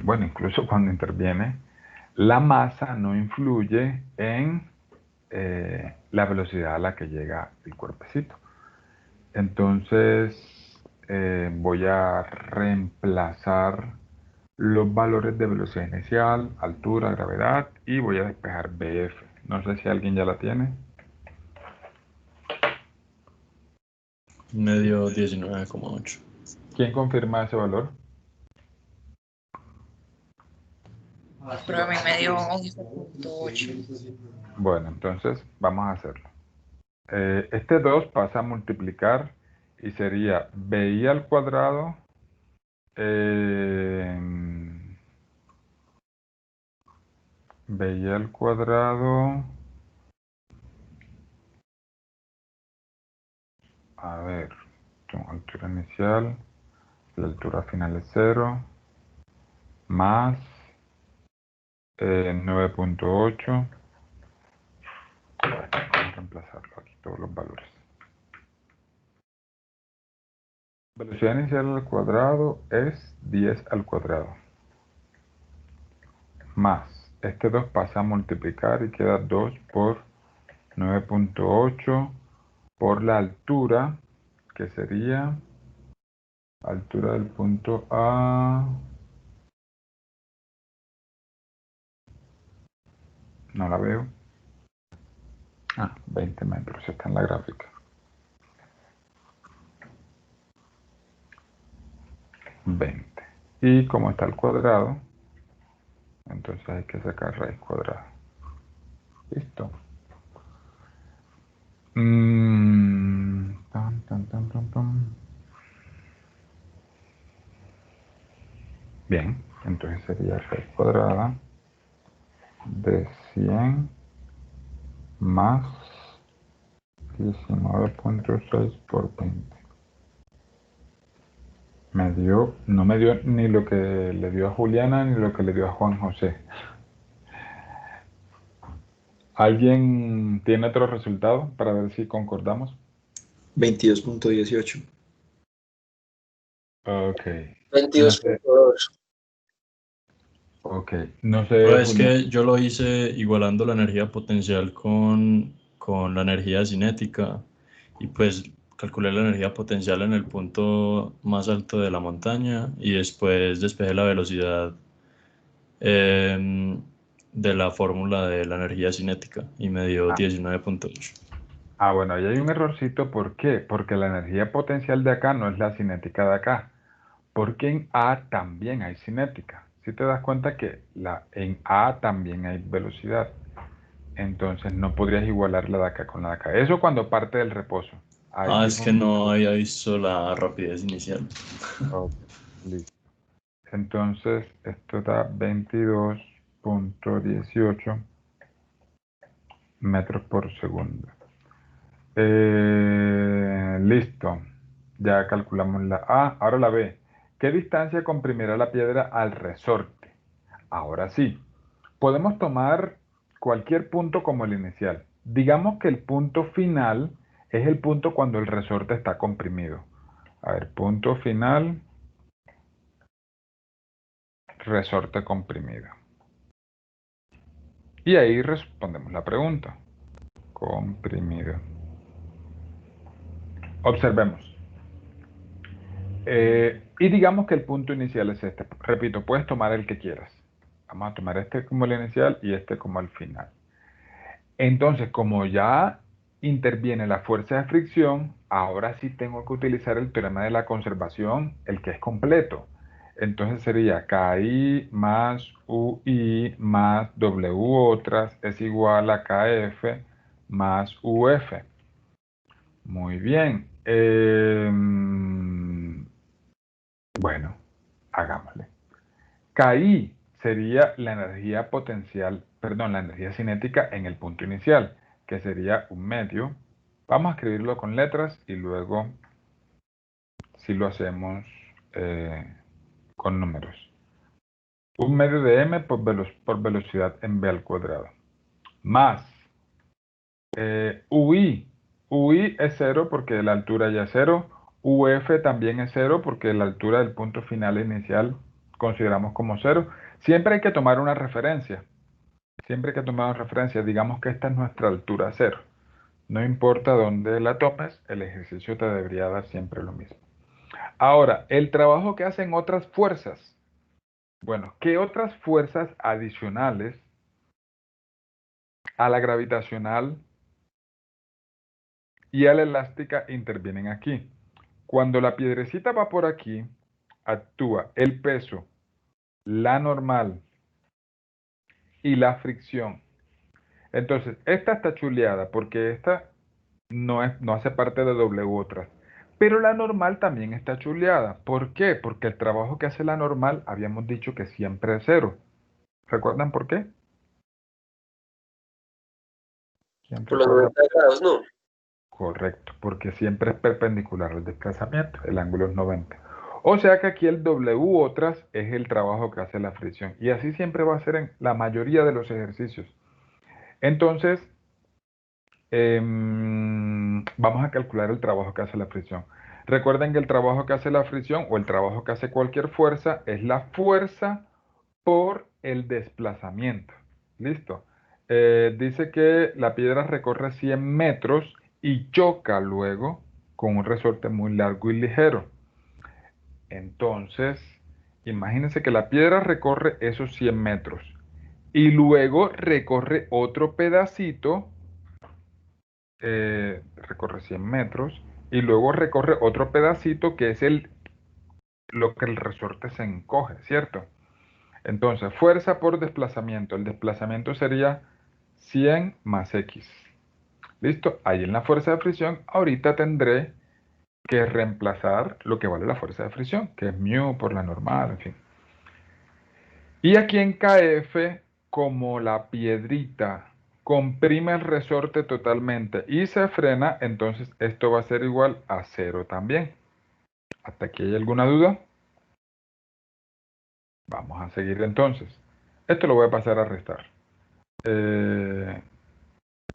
bueno, incluso cuando interviene, la masa no influye en la velocidad a la que llega el cuerpecito. Entonces, voy a reemplazar los valores de velocidad inicial, altura, gravedad y voy a despejar BF. No sé si alguien ya la tiene. Medio 19,8. ¿Quién confirma ese valor? Pero a mí me dio 11,8. Bueno, entonces vamos a hacerlo. Este 2 pasa a multiplicar y sería BI al cuadrado BI al cuadrado, a ver, altura inicial, la altura final es 0, más 9.8, vamos a reemplazarlo aquí, todos los valores. Velocidad inicial al cuadrado es 10 al cuadrado, más, este 2 pasa a multiplicar y queda 2 por 9.8 por la altura, que sería altura del punto A, no la veo, 20 metros, está en la gráfica. 20. Y como está al cuadrado, entonces hay que sacar raíz cuadrada. Listo. Bien, entonces sería raíz cuadrada de 100 más 19.6 por 20. No me dio ni lo que le dio a Juliana ni lo que le dio a Juan José. ¿Alguien tiene otro resultado para ver si concordamos? 22.18. Ok. 22.2. Ok. No sé, Pero es Julián. que yo lo hice igualando la energía potencial con la energía cinética y pues calculé la energía potencial en el punto más alto de la montaña y después despejé la velocidad de la fórmula de la energía cinética y me dio 19.8. Bueno, ahí hay un errorcito. ¿Por qué? Porque la energía potencial de acá no es la cinética de acá. Porque en A también hay cinética. Si te das cuenta que en A también hay velocidad. Entonces no podrías igualar la de acá con la de acá. Eso cuando parte del reposo. Ahí sí Es que no había visto la rapidez inicial. Ok, listo. Entonces esto da 22.18 metros por segundo. Listo. Ya calculamos la A. Ahora la B. ¿Qué distancia comprimirá la piedra al resorte? Ahora sí. Podemos tomar cualquier punto como el inicial. Digamos que el punto final es el punto cuando el resorte está comprimido. A ver, punto final, resorte comprimido. Y ahí respondemos la pregunta. Comprimido. Observemos. Y digamos que el punto inicial es este. Repito, puedes tomar el que quieras. Vamos a tomar este como el inicial y este como el final. Entonces, como ya interviene la fuerza de fricción, ahora sí tengo que utilizar el teorema de la conservación, el que es completo. Entonces sería KI más UI más W otras es igual a KF más UF. Muy bien. Bueno, hagámosle. KI sería la energía potencial, perdón, la energía cinética en el punto inicial, que sería un medio. Vamos a escribirlo con letras y luego si lo hacemos con números. Un medio de m por velocidad en v al cuadrado. Más UI. UI es 0 porque la altura ya es 0. UF también es 0 porque la altura del punto final inicial consideramos como 0. Siempre hay que tomar una referencia. Siempre hay que tomar una referencia. Digamos que esta es nuestra altura 0. No importa dónde la tomes, el ejercicio te debería dar siempre lo mismo. Ahora, el trabajo que hacen otras fuerzas. Bueno, ¿qué otras fuerzas adicionales a la gravitacional y a la elástica intervienen aquí? Cuando la piedrecita va por aquí, actúa el peso, la normal y la fricción. Entonces, esta está chuleada porque esta no hace parte de W otras. Pero la normal también está chuleada. ¿Por qué? Porque el trabajo que hace la normal habíamos dicho que siempre es 0. ¿Recuerdan por qué? ¿Quién Por los recuerda? 90 grados, ¿no? Correcto, porque siempre es perpendicular al desplazamiento, el ángulo es 90. O sea que aquí el W otras es el trabajo que hace la fricción. Y así siempre va a ser en la mayoría de los ejercicios. Entonces, vamos a calcular el trabajo que hace la fricción. Recuerden que el trabajo que hace la fricción o el trabajo que hace cualquier fuerza es la fuerza por el desplazamiento. ¿Listo? Dice que la piedra recorre 100 metros y choca luego con un resorte muy largo y ligero. Entonces, imagínense que la piedra recorre esos 100 metros y luego recorre otro pedacito, recorre 100 metros y luego recorre otro pedacito que es lo que el resorte se encoge, ¿cierto? Entonces, fuerza por desplazamiento. El desplazamiento sería 100 más X. ¿Listo? Ahí en la fuerza de fricción, ahorita tendré que reemplazar lo que vale la fuerza de fricción, que es μ por la normal, en fin. Y aquí en KF, como la piedrita comprime el resorte totalmente y se frena, entonces esto va a ser igual a 0 también. ¿Hasta aquí hay alguna duda? Vamos a seguir entonces. Esto lo voy a pasar a restar.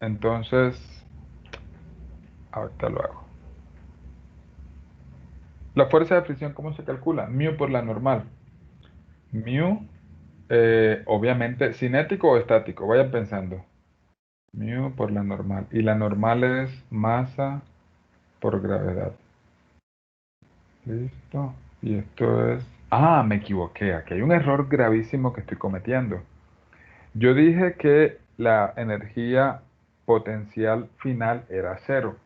Entonces, ahorita lo hago. La fuerza de fricción, ¿cómo se calcula? Mu por la normal. Mu, obviamente, cinético o estático. Vayan pensando. Mu por la normal. Y la normal es masa por gravedad. Listo. Y esto es... Ah, me equivoqué. Aquí hay un error gravísimo que estoy cometiendo. Yo dije que la energía potencial final era 0,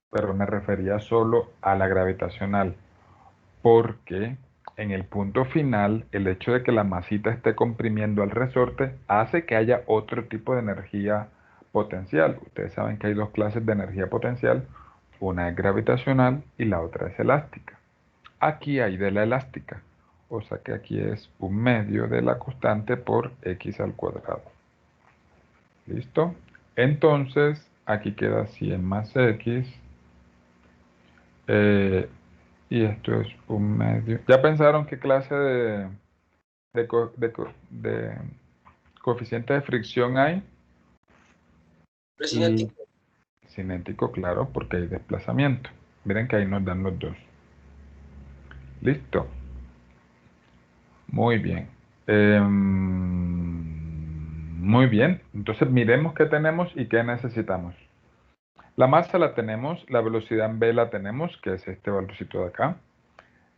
pero me refería solo a la gravitacional, porque en el punto final, el hecho de que la masita esté comprimiendo al resorte hace que haya otro tipo de energía potencial. Ustedes saben que hay dos clases de energía potencial, una es gravitacional y la otra es elástica. Aquí hay de la elástica, o sea que aquí es 1/2 de la constante por x al cuadrado. ¿Listo? Entonces, aquí queda 100 más x. Y esto es 1/2. ¿Ya pensaron qué clase de coeficiente de fricción hay? Es Y cinético. cinético, claro, porque hay desplazamiento. Miren que ahí nos dan los dos. Listo. Muy bien. Muy bien. Entonces miremos qué tenemos y qué necesitamos. La masa la tenemos, la velocidad en v la tenemos, que es este valorcito de acá.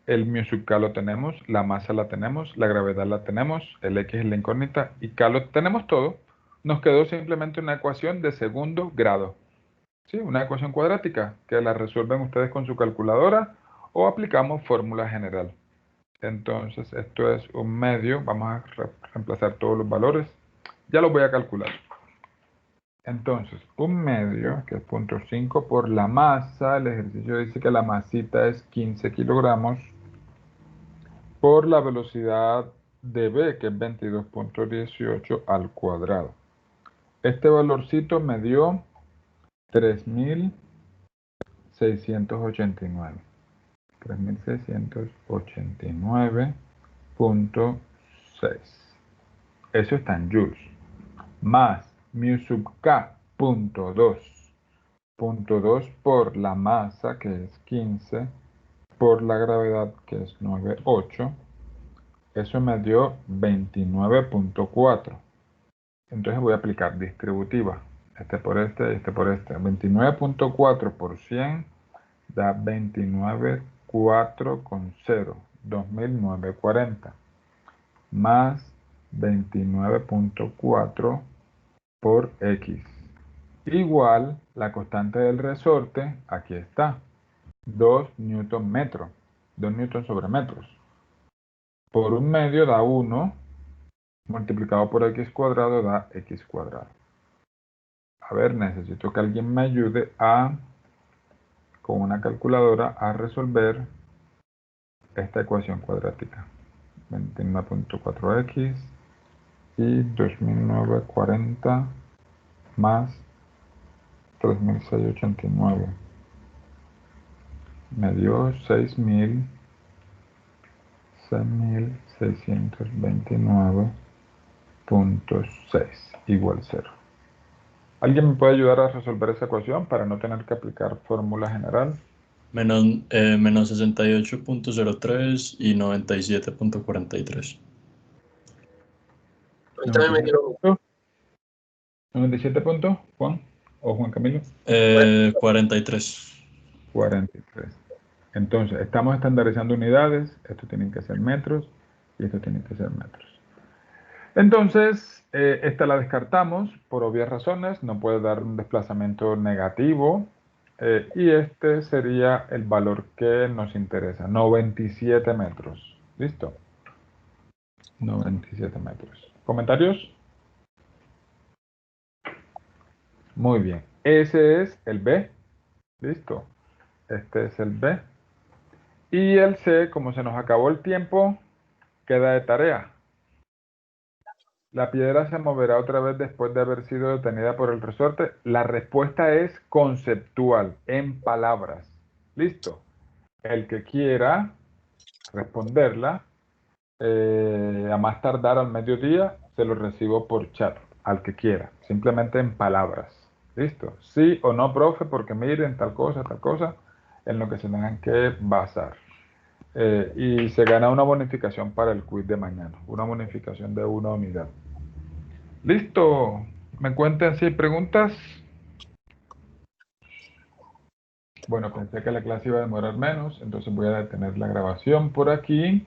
El mu sub k lo tenemos, la masa la tenemos, la gravedad la tenemos, el x es la incógnita y k lo tenemos todo. Nos quedó simplemente una ecuación de segundo grado. ¿Sí? Una ecuación cuadrática que la resuelven ustedes con su calculadora o aplicamos fórmula general. Entonces esto es 1/2, vamos a reemplazar todos los valores. Ya los voy a calcular. Entonces, 1/2, que es 0.5 por la masa, el ejercicio dice que la masita es 15 kilogramos, por la velocidad de v, que es 22.18 al cuadrado. Este valorcito me dio 3.689. 3.689.6. Eso está en joules. Más mu sub k, 0.2. 0.2 por la masa, que es 15, por la gravedad, que es 9,8. Eso me dio 29.4. Entonces voy a aplicar distributiva. Este por este y este por este. 29.4 por 100 da 29,4,0. 2.940. Más 29.4 por x. Igual la constante del resorte, aquí está. 2 newton metro. 2 newton sobre metros. Por 1/2 da 1. Multiplicado por x cuadrado da x cuadrado. A ver, necesito que alguien me ayude con una calculadora a resolver esta ecuación cuadrática. 29.4x y 2.940 más 3.689. Me dio 6.629.6 igual 0. ¿Alguien me puede ayudar a resolver esa ecuación para no tener que aplicar fórmula general? Menos 68.03 y 97.43. A mí también me 97 dieron puntos. 97 puntos, Juan o Juan Camilo. 43. 43. Entonces, estamos estandarizando unidades. Esto tienen que ser metros y esto tiene que ser metros. Entonces, esta la descartamos por obvias razones. No puede dar un desplazamiento negativo. Y este sería el valor que nos interesa. 97 metros. ¿Listo? 97 metros. ¿Comentarios? Muy bien. Ese es el B. Listo. Este es el B. Y el C, como se nos acabó el tiempo, queda de tarea. ¿La piedra se moverá otra vez después de haber sido detenida por el resorte? La respuesta es conceptual, en palabras. ¿Listo? El que quiera responderla, a más tardar al mediodía, se lo recibo por chat, al que quiera, simplemente en palabras. ¿Listo? Sí o no, profe, porque miren tal cosa, en lo que se tengan que basar. Y se gana una bonificación para el quiz de mañana, una bonificación de 1 unidad. Listo, me cuentan si hay preguntas. Bueno, pensé que la clase iba a demorar menos, entonces voy a detener la grabación por aquí.